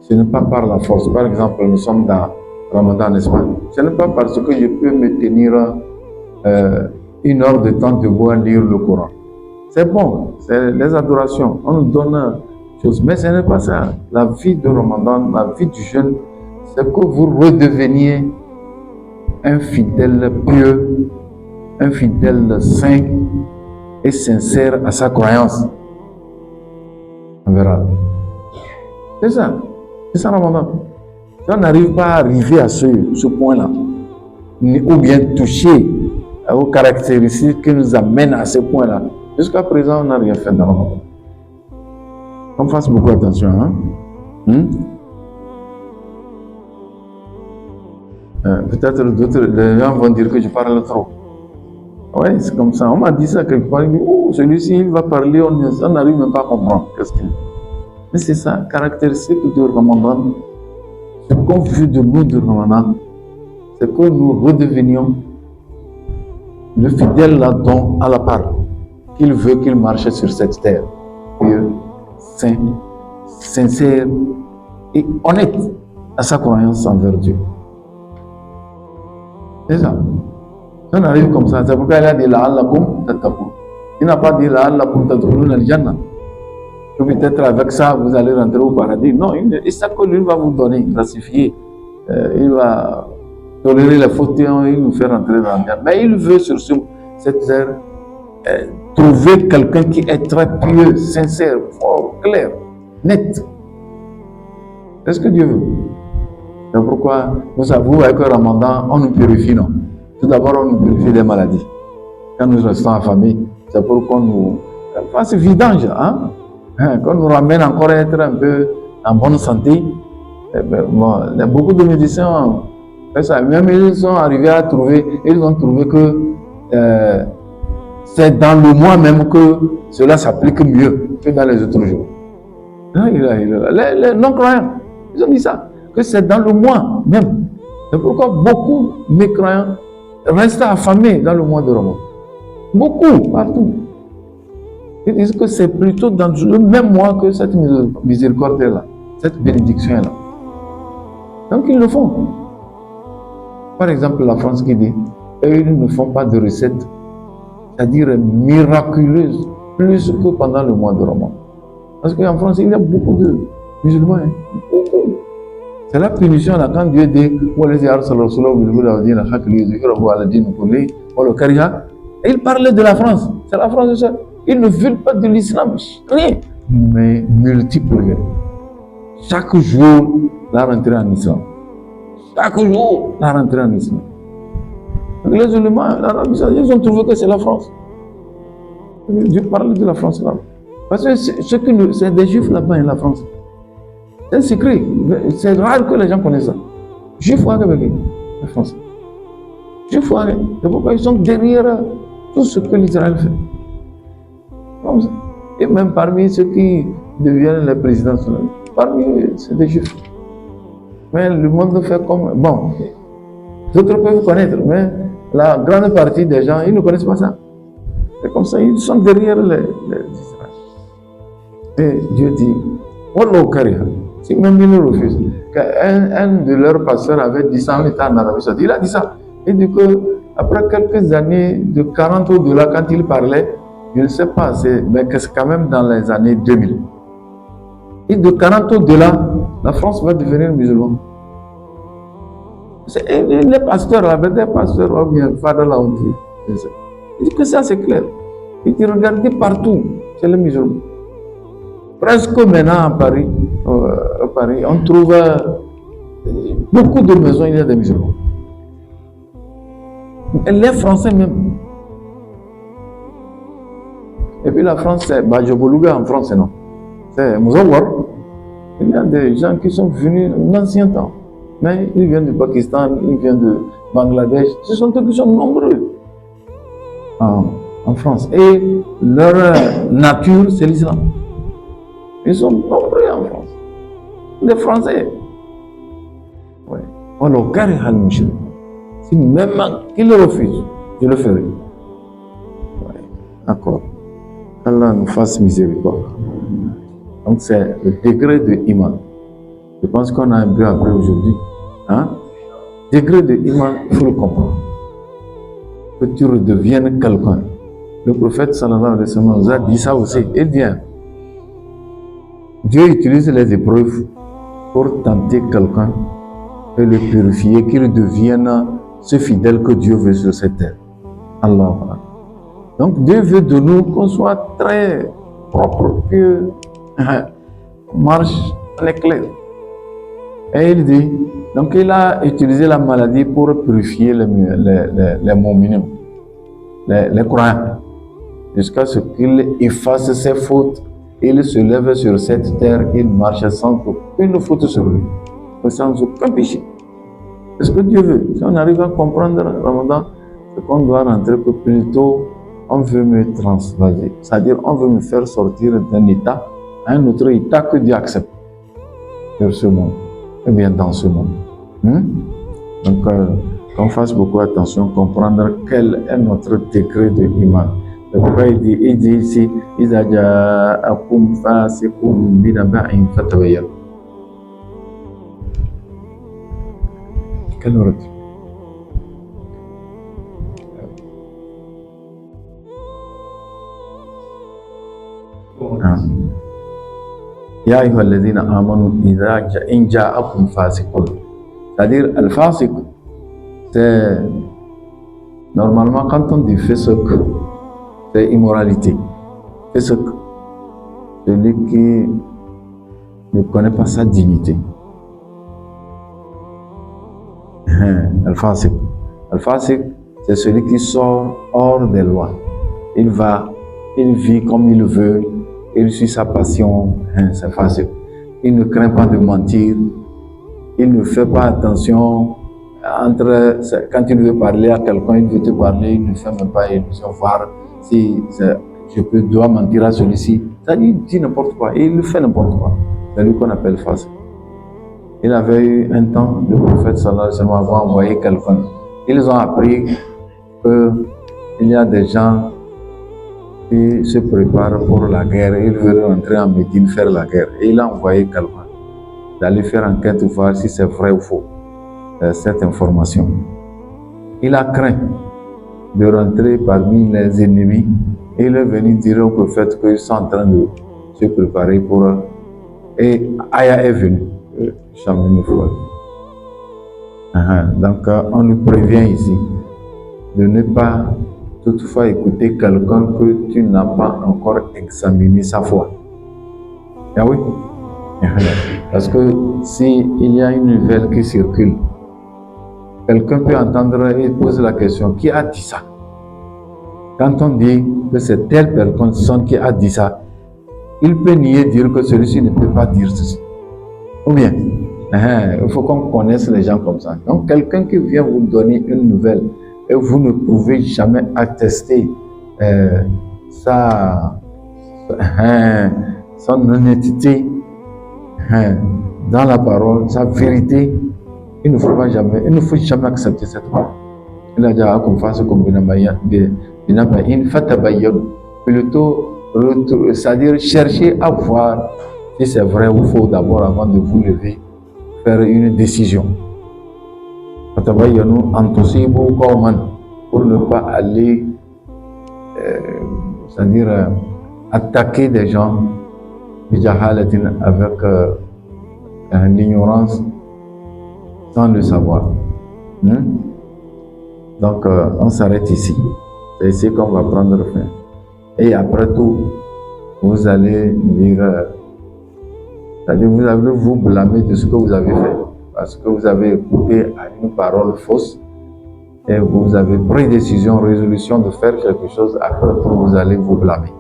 ce n'est pas par la force. Par exemple, nous sommes dans Ramadan, n'est-ce pas? Ce n'est pas parce que je peux me tenir une heure de temps debout à lire le Coran. C'est bon, c'est les adorations, on nous donne chose, mais ce n'est pas ça. La vie de Ramadan, la vie du jeûne, c'est que vous redeveniez un fidèle pieux, un fidèle saint et sincère à sa croyance. On verra. C'est ça Ramadan. Si on n'arrive pas à arriver à ce point-là, ou bien toucher aux caractéristiques qui nous amènent à ce point-là, jusqu'à présent, on n'a rien fait dans Ramadan. On fasse beaucoup attention. Peut-être d'autres les gens vont dire que je parle trop. Ouais, c'est comme ça. On m'a dit ça quelque part. Il dit, oh, celui-ci, il va parler, on n'arrive même pas à comprendre. Qu'est-ce qu'il dit? Mais c'est ça, caractéristique du Ramadan. Ce qu'on veut de nous du Ramadan, c'est que nous redevenions le fidèle là-dedans à la part qu'il veut qu'il marche sur cette terre. Pieux, saint, sincère et honnête à sa croyance envers Dieu. C'est ça. Si on arrive comme ça, c'est pourquoi il a dit la'allakum tattaqun. Il n'a pas dit la'allakum tadkhuluna al-jannah. Que peut-être avec ça, vous allez rentrer au paradis. Non, c'est ça que lui va vous donner, classifier. Il va tolérer les fautes, il nous fait rentrer dans le jannah. Mais il veut sur cette terre trouver quelqu'un qui est très pieux, sincère, fort, clair, net. C'est ce que Dieu veut. C'est pourquoi nous savons avec le Ramadan, on nous purifie, non? Tout d'abord, on nous purifie des maladies. Quand nous restons affamés, c'est pour qu'on nous fasse vidange, hein? Qu'on nous ramène encore à être un peu en bonne santé. Bon, il y a beaucoup de médecins fait ça. Même ils sont arrivés à trouver, ils ont trouvé que c'est dans le mois même que cela s'applique mieux que dans les autres jours. Les non-croyants, ils ont dit ça, que c'est dans le mois même. C'est pourquoi beaucoup de mécroyants restent affamés dans le mois de Ramadan. Beaucoup, partout. Ils disent que c'est plutôt dans le même mois que cette miséricorde est là, cette bénédiction est là. Donc ils le font. Par exemple, la France qui dit, ils ne font pas de recettes, c'est-à-dire miraculeuses, plus que pendant le mois de Ramadan. Parce qu'en France, il y a beaucoup de musulmans. Hein. Beaucoup. C'est la punition là, quand Dieu dit, il parlait de la France. C'est la France. Ils ne veulent pas de l'islam, rien, mais multiplier. Chaque jour, la rentrée en islam. Chaque jour, la rentrée en islam. Donc les musulmans, ils ont trouvé que c'est la France. Dieu parle de la France là. Parce que c'est des juifs là-bas, la France. C'est un secret. C'est rare que les gens connaissent ça. Juifs ou avec la France. Juifs ou avec. C'est pourquoi ils sont derrière tout ce que l'Israël fait. Comme ça. Et même parmi ceux qui deviennent les présidents, parmi eux, c'est des juifs. Mais le monde fait comme. Bon, d'autres peuvent connaître, mais la grande partie des gens, ils ne connaissent pas ça. C'est comme ça, ils sont derrière les Israël. Et Dieu dit, si même ils le refusent, un de leurs pasteurs avait dit ça en étant en Arabie Saoudite, il a dit ça. Il dit qu'après quelques années, de 40 au-delà, quand il parlait, je ne sais pas, mais c'est quand même dans les années 2000. Et de 40 au-delà, la France va devenir musulmane. Les pasteurs, des pasteurs, ou bien Fada la honte. Il dit que ça c'est clair. Il dit regardez partout, c'est les musulmans. Presque maintenant à Paris, on trouve beaucoup de maisons, il y a des musulmans. Et les Français même. Et puis la France, c'est Bajoboluga en France, non. C'est Mouzawar. Il y a des gens qui sont venus en ancien temps. Mais ils viennent du Pakistan, ils viennent de Bangladesh. Ce sont eux qui sont nombreux en France. Et leur nature, c'est l'islam. Ils sont nombreux en France. Les Français. Oui. Alors, si même qu'ils refusent, je le ferai. Oui. D'accord. Allah nous fasse miséricorde. Donc, c'est le degré de iman. Je pense qu'on a un peu appris aujourd'hui. Hein? Degré de iman, il faut le comprendre. Que tu redeviennes quelqu'un. Le prophète sallallahu alayhi wa sallam nous a dit ça aussi. Il dit, Dieu utilise les épreuves pour tenter quelqu'un et le purifier, qu'il devienne ce fidèle que Dieu veut sur cette terre. Allah. Donc Dieu veut de nous qu'on soit très propre, pieux, marche en éclair. Et il dit, donc il a utilisé la maladie pour purifier les mominins, les croyants, jusqu'à ce qu'il efface ses fautes. Il se lève sur cette terre, il marche sans aucune faute sur lui, sans aucun péché. C'est ce que Dieu veut. Si on arrive à comprendre Ramadan, c'est qu'on doit rentrer que plutôt on veut me transvaser. C'est-à-dire on veut me faire sortir d'un état à un autre état que Dieu accepte sur ce monde, et bien dans ce monde. Donc, qu'on fasse beaucoup attention, comprendre quel est notre degré de iman. C'est pourquoi il dit ici, Iza ja'akum fasiqun binaba'in fatabayyanu. Quelle heure est-il? Ya ayyuhalladhina amanu in ja'akum fasiqun. C'est-à-dire, al-fasiq, c'est normalement quand on dit fisq, c'est immoralité. Fisq, celui qui ne connaît pas sa dignité. Al-fasiq. Al-fasiq, c'est celui qui sort hors des lois. Il vit comme il veut, il suit sa passion, c'est facile. Il ne craint pas de mentir, il ne fait pas attention quand il veut parler à quelqu'un, il veut te parler, il ne fait même pas illusion, voir si dois mentir à celui-ci. Ça dit n'importe quoi, et il fait n'importe quoi. C'est lui qu'on appelle facile. Il avait eu un temps, le prophète sallallahu alayhi wa sallam avait envoyé quelqu'un. Ils ont appris qu'il y a des gens qui se préparent pour la guerre. Ils veulent rentrer en Médine faire la guerre. Et il a envoyé quelqu'un d'aller faire enquête pour voir si c'est vrai ou faux, cette information. Il a craint de rentrer parmi les ennemis. Et il est venu dire au prophète qu'ils sont en train de se préparer pour... Et Aya est venu. Donc on nous prévient ici de ne pas toutefois écouter quelqu'un que tu n'as pas encore examiné sa foi. Ah oui? Parce que s'il y a une nouvelle qui circule, quelqu'un peut entendre et poser la question, qui a dit ça? Quand on dit que c'est telle personne qui a dit ça, il peut nier dire que celui-ci ne peut pas dire ceci. Ou bien, il faut qu'on connaisse les gens comme ça. Donc, quelqu'un qui vient vous donner une nouvelle et vous ne pouvez jamais attester son honnêteté dans la parole, sa vérité, il ne faut jamais accepter cette parole. Il a déjà qu'on fasse comme plutôt, c'est-à-dire chercher à voir si c'est vrai ou faux d'abord avant de vous lever, faire une décision. Pour ne pas aller, c'est-à-dire attaquer des gens avec l'ignorance sans le savoir. Donc on s'arrête ici. C'est ici qu'on va prendre fin. Et après tout, vous allez dire, c'est-à-dire vous allez vous blâmer de ce que vous avez fait, parce que vous avez écouté à une parole fausse et vous avez pris décision, résolution de faire quelque chose, après tout vous allez vous blâmer.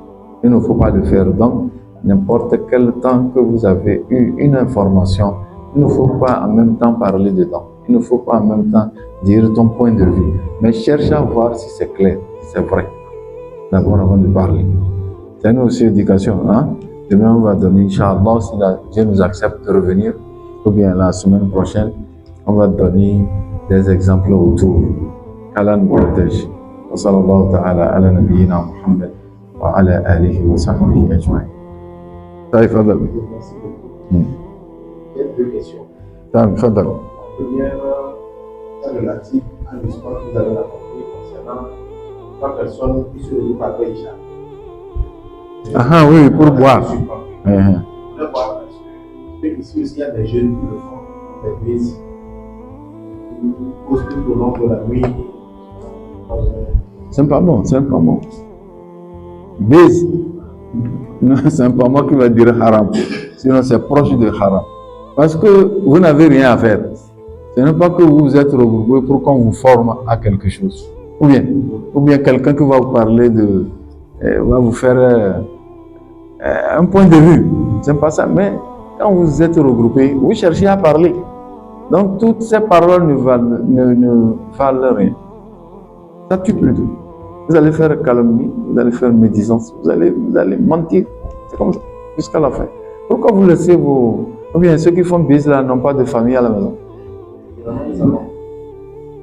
Il ne faut pas le faire. Donc, n'importe quel temps que vous avez eu une information, il ne faut pas en même temps parler dedans. Il ne faut pas en même temps dire ton point de vue, mais cherche à voir si c'est clair, si c'est vrai. D'abord avant de parler. C'est une aussi éducation. Demain, on va donner, Inch'Allah, si Dieu nous accepte de revenir, ou bien la semaine prochaine, on va donner des exemples autour. qu'Allah nous protège. Wa sallallahu ta'ala ala nabiyyina Muhammad wa ala alihi wa sahbihi ajma'in. Taïf Adal. Il y a deux questions. Taïf Adal. La première est relative à l'histoire que vous avez racontée concernant trois personnes qui se regroupent après Isha. Ah oui, pour boire. Pour boire, parce que ici aussi il y a des jeunes qui le font, des bêtises, qui posent tout au long de la nuit. C'est pas bon, c'est pas bon. Bise. Non, c'est pas moi qui va dire haram. Sinon, c'est proche de haram. Parce que vous n'avez rien à faire. Ce n'est pas que vous vous êtes regroupés pour qu'on vous forme à quelque chose. Ou bien quelqu'un qui va vous parler va vous faire un point de vue. C'est pas ça. Mais quand vous êtes regroupés, vous cherchez à parler. Donc, toutes ces paroles ne valent rien. Ça tue plus de. Vous allez faire calomnie, vous allez faire médisance, vous allez mentir. C'est comme ça, jusqu'à la fin. Pourquoi vous laissez vos... Ou bien ceux qui font bise là n'ont pas de famille à la maison.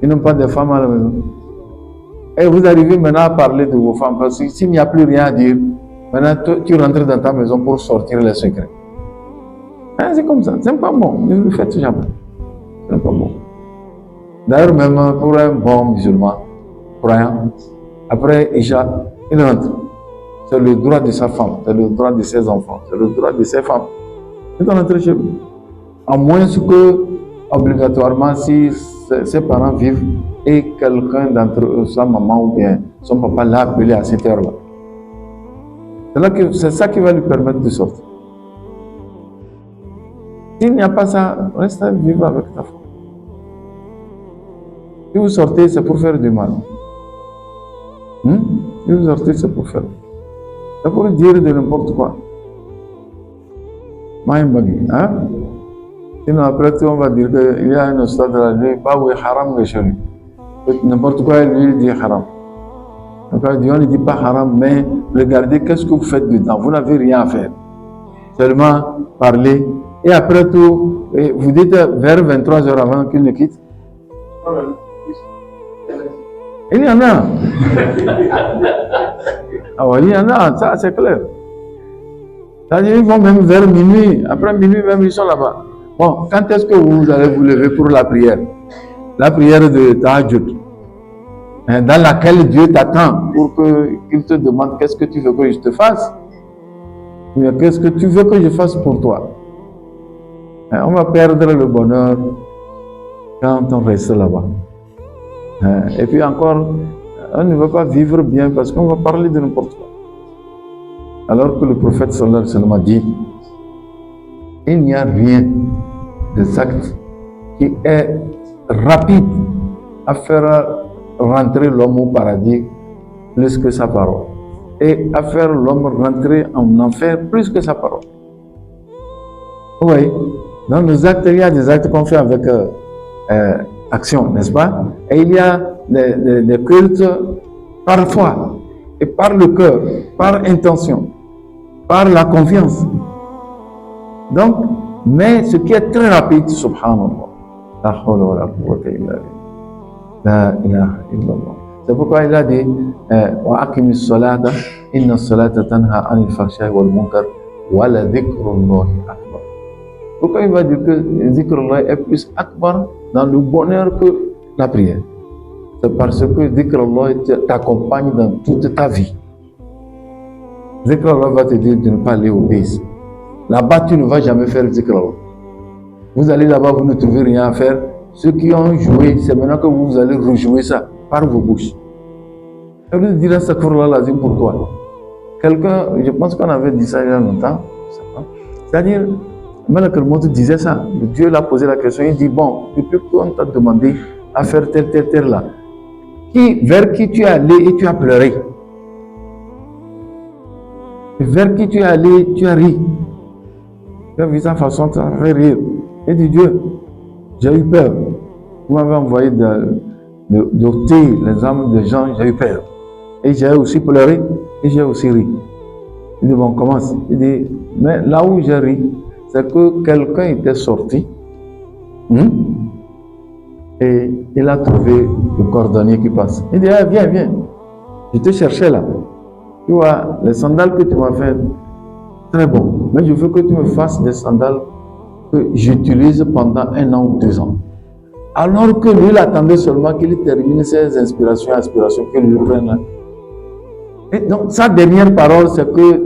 Ils n'ont pas de femmes à la maison. Et vous arrivez maintenant à parler de vos femmes, parce que s'il n'y a plus rien à dire, maintenant tu rentres dans ta maison pour sortir les secrets. Hein, c'est comme ça, c'est pas bon, ne le faites jamais. C'est pas bon. D'ailleurs, même pour un bon musulman, croyant, après Isha, il rentre. C'est le droit de sa femme, c'est le droit de ses enfants, c'est le droit de ses femmes. Il rentre chez lui. À moins que, obligatoirement, si ses parents vivent et quelqu'un d'entre eux, sa maman ou bien son papa l'a appelé à cette heure-là. C'est ça qui va lui permettre de sortir. S'il n'y a pas ça, reste à vivre avec ta femme. Si vous sortez, c'est pour faire du mal. Si vous sortez, c'est pour faire. C'est pour dire de n'importe quoi. Hein? Sinon, après tout, on va dire qu'il y a un stade de la nuit, pas où est haram chez lui. N'importe quoi, lui, il dit haram. Donc, on ne dit pas haram, mais regardez qu'est-ce que vous faites dedans. Vous n'avez rien à faire. Seulement parler. Et après tout, vous dites vers 23 heures avant qu'il ne quitte. Il y en a. Ah oui, il y en a, ça c'est clair. C'est-à-dire, ils vont même vers minuit. Après minuit, même ils sont là-bas. Bon, quand est-ce que vous allez vous lever pour la prière? La prière de Tahajjud, dans laquelle Dieu t'attend pour qu'il te demande qu'est-ce que tu veux que je te fasse? Ou bien qu'est-ce que tu veux que je fasse pour toi? On va perdre le bonheur quand on reste là-bas. Et puis encore, on ne va pas vivre bien parce qu'on va parler de n'importe quoi. Alors que le prophète sallallahu alayhi wa sallam a dit, il n'y a rien des actes qui est rapide à faire rentrer l'homme au paradis plus que sa parole. Et à faire l'homme rentrer en enfer plus que sa parole. Oui, dans nos actes, il y a des actes qu'on fait avec action, n'est-ce pas? Et il y a des cultes parfois, et par le cœur, par intention, par la confiance. Donc, mais ce qui est très rapide, subhanallah, la hawla wa la quwwata illa billah, la ilaha illallah. C'est pourquoi il a dit wa aqimis salata inna salata tanha anil fahsha'i wal munkar wa la dhikrullahi akbar. Pourquoi il va dire que dhikrullah est plus akbar dans le bonheur que la prière? C'est parce que dhikrullah t'accompagne dans toute ta vie. Dhikrullah va te dire de ne pas aller au base. Là-bas, tu ne vas jamais faire dhikrullah. Vous allez là-bas, vous ne trouvez rien à faire. Ceux qui ont joué, c'est maintenant que vous allez rejouer ça par vos bouches. Et vous direz astaghfirullah lazim pour toi. Quelqu'un, je pense qu'on avait dit ça il y a longtemps, c'est-à-dire, Malak al-Maut disait ça. Dieu l'a posé la question, il dit, bon, depuis qu'on t'a demandé à faire tel là, vers qui tu es allé et tu as pleuré? Vers qui tu es allé, tu as ri? Tu as vu sa façon de faire rire. Et dit Dieu, j'ai eu peur. Vous m'avez envoyé d'ôter les âmes des gens, j'ai eu peur. Et j'ai aussi pleuré et j'ai aussi ri. Il dit, bon, commence. Il dit, mais là où j'ai ri, c'est que quelqu'un était sorti et il a trouvé le cordonnier qui passe. Il dit, ah, viens, je te cherchais là. Tu vois, les sandales que tu m'as fait, très bon. Mais je veux que tu me fasses des sandales que j'utilise pendant 1 an ou 2 ans. Alors que lui, il attendait seulement qu'il termine ses inspirations, qu'il lui prenne là. Et donc, sa dernière parole, c'est que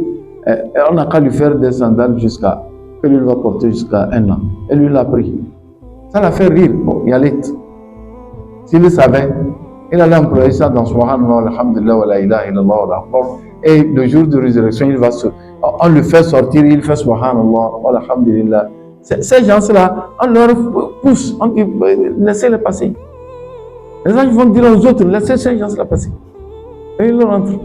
on n'a qu'à lui faire des sandales jusqu'à que lui va porter jusqu'à 1 an. Et lui l'a pris. Ça l'a fait rire. Bon, il allait. S'il le savait, il allait employer ça dans Subhanallah, alhamdulillah, wa la ilaha illallah, wa la akbar. Et le jour de résurrection, on le fait sortir, il fait Subhanallah, wa alhamdulillah. Ces gens-là, on leur pousse, on dit, laissez-les passer. Les gens vont dire aux autres, laissez ces gens-là passer. Et ils rentrent.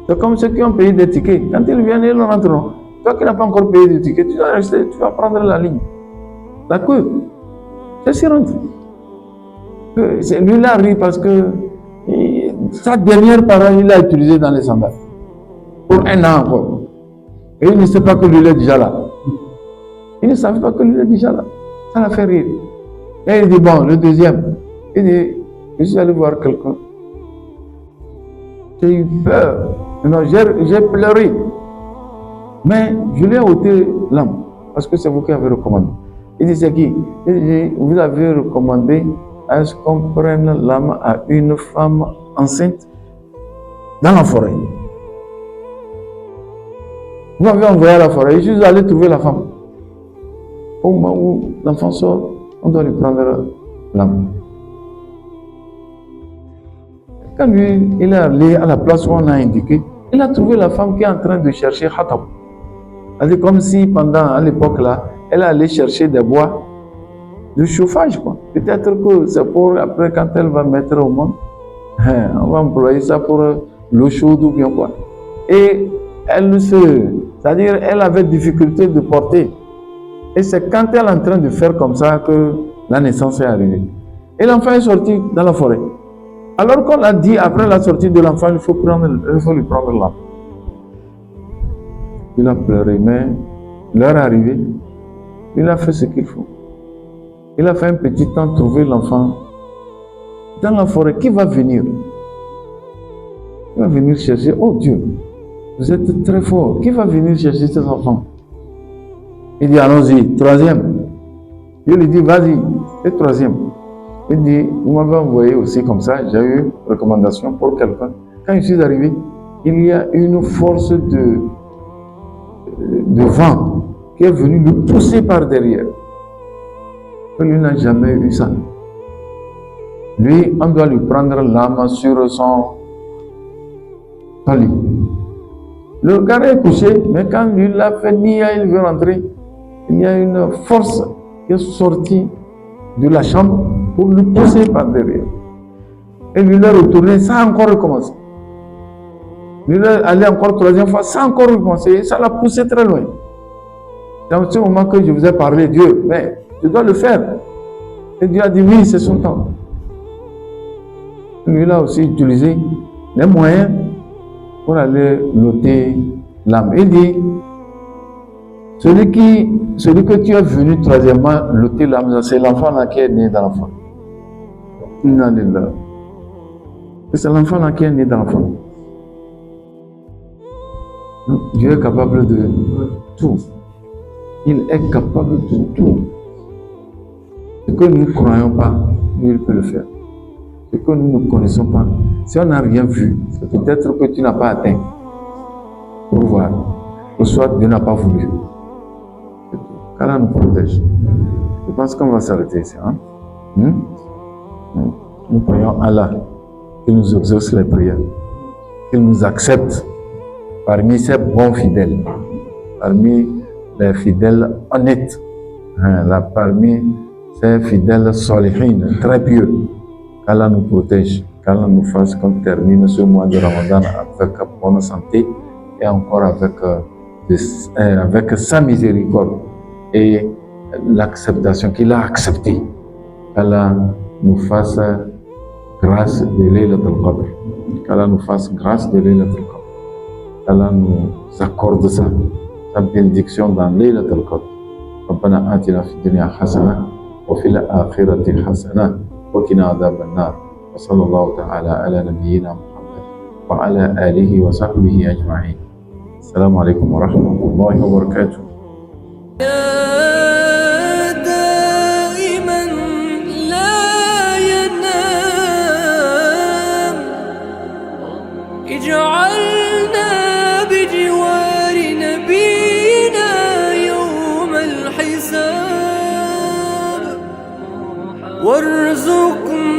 C'est comme ceux qui ont payé des tickets. Quand ils viennent, ils rentrent. Toi qui n'as pas encore payé des tickets, tu dois rester, tu vas prendre la ligne. La queue. C'est si rentre. Lui-là rit parce que Sa dernière parole, il l'a utilisée dans les sandales. Pour un an encore. Et il ne sait pas que l'huile est déjà là. Il ne savait pas que l'huile est déjà là. Ça l'a fait rire. Et il dit, bon, le deuxième. Il dit, je suis allé voir quelqu'un. J'ai eu peur. Non, j'ai pleuré. Mais je lui ai ôté l'âme. Parce que c'est vous qui avez recommandé. Il dit, c'est qui? Il dit, vous avez recommandé à ce qu'on prenne l'âme à une femme enceinte dans la forêt. Vous m'avez envoyé à la forêt. Je suis allé trouver la femme. Au moment où l'enfant sort, on doit lui prendre l'âme. Quand lui, il est allé à la place où on a indiqué, il a trouvé la femme qui est en train de chercher Hatab. C'est comme si pendant, à l'époque là, elle allait chercher des bois de chauffage, quoi. Peut-être que c'est pour, après, quand elle va mettre au monde, on va employer ça pour l'eau chaude ou bien quoi. Et c'est-à-dire, elle avait difficulté de porter. Et c'est quand elle est en train de faire comme ça que la naissance est arrivée. Et l'enfant est sorti dans la forêt. Alors qu'on l'a dit, après la sortie de l'enfant, il faut lui prendre l'âme. Il a pleuré, mais l'heure est arrivée, il a fait ce qu'il faut. Il a fait un petit temps trouver l'enfant dans la forêt. Qui va venir? Il va venir chercher. Oh Dieu, vous êtes très fort. Qui va venir chercher cet enfant? Il dit, allons-y, troisième. Je lui dis, vas-y, et troisième. Il dit, vous m'avez envoyé aussi comme ça, j'ai eu recommandation pour quelqu'un. Quand je suis arrivé, il y a une force de vent qui est venue le pousser par derrière. Lui n'a jamais eu ça. Lui, on doit lui prendre l'âme sur son lit. Le gars est couché, mais quand lui l'a fait nier, il veut rentrer. Il y a une force qui est sortie de la chambre pour le pousser par derrière. Et lui l'a retourné, ça a encore recommencé. Lui l'a allé encore troisième fois, ça a encore recommencé. Et ça l'a poussé très loin. Dans ce moment que je vous ai parlé, Dieu, mais je dois le faire. Et Dieu a dit oui, c'est son temps. Lui l'a aussi utilisé les moyens pour aller loter l'âme. Il dit, celui que tu es venu troisièmement loter l'âme, c'est l'enfant là qui est né dans l'enfant. C'est l'enfant là qui est né dans l'enfant. Dieu est capable de tout. Il est capable de tout. Ce que nous ne croyons pas, lui, il peut le faire. Ce que nous ne connaissons pas, si on n'a rien vu, c'est peut-être que tu n'as pas atteint pour voir. Ou soit Dieu n'a pas voulu. qu'Allah nous protège. Je pense qu'on va s'arrêter ici. Hein? Nous prions Allah qu'il nous exauce les prières, qu'il nous accepte parmi ces bons fidèles, parmi les fidèles honnêtes, parmi ces fidèles solihin, très pieux. Qu'Allah nous protège, qu'Allah nous fasse qu'on termine ce mois de Ramadan avec bonne santé et encore avec sa miséricorde et l'acceptation qu'il a acceptée. Qu'Allah nous fasse grâce de Laylatul Qadr. Qu'Allah nous fasse grâce de Laylatul Qadr. Qu'Allah nous accorde sa bénédiction dans Laylatul Qadr. ربنا آتنا في الدنيا حسنة وفي الآخرة حسنة وقنا عذاب النار وصلى الله تعالى على نبينا محمد وعلى آله وصحبه أجمعين. السلام عليكم ورحمة الله وبركاته. دائما لا ينام اجعلنا بجوار نبينا يوم الحساب وارزقنا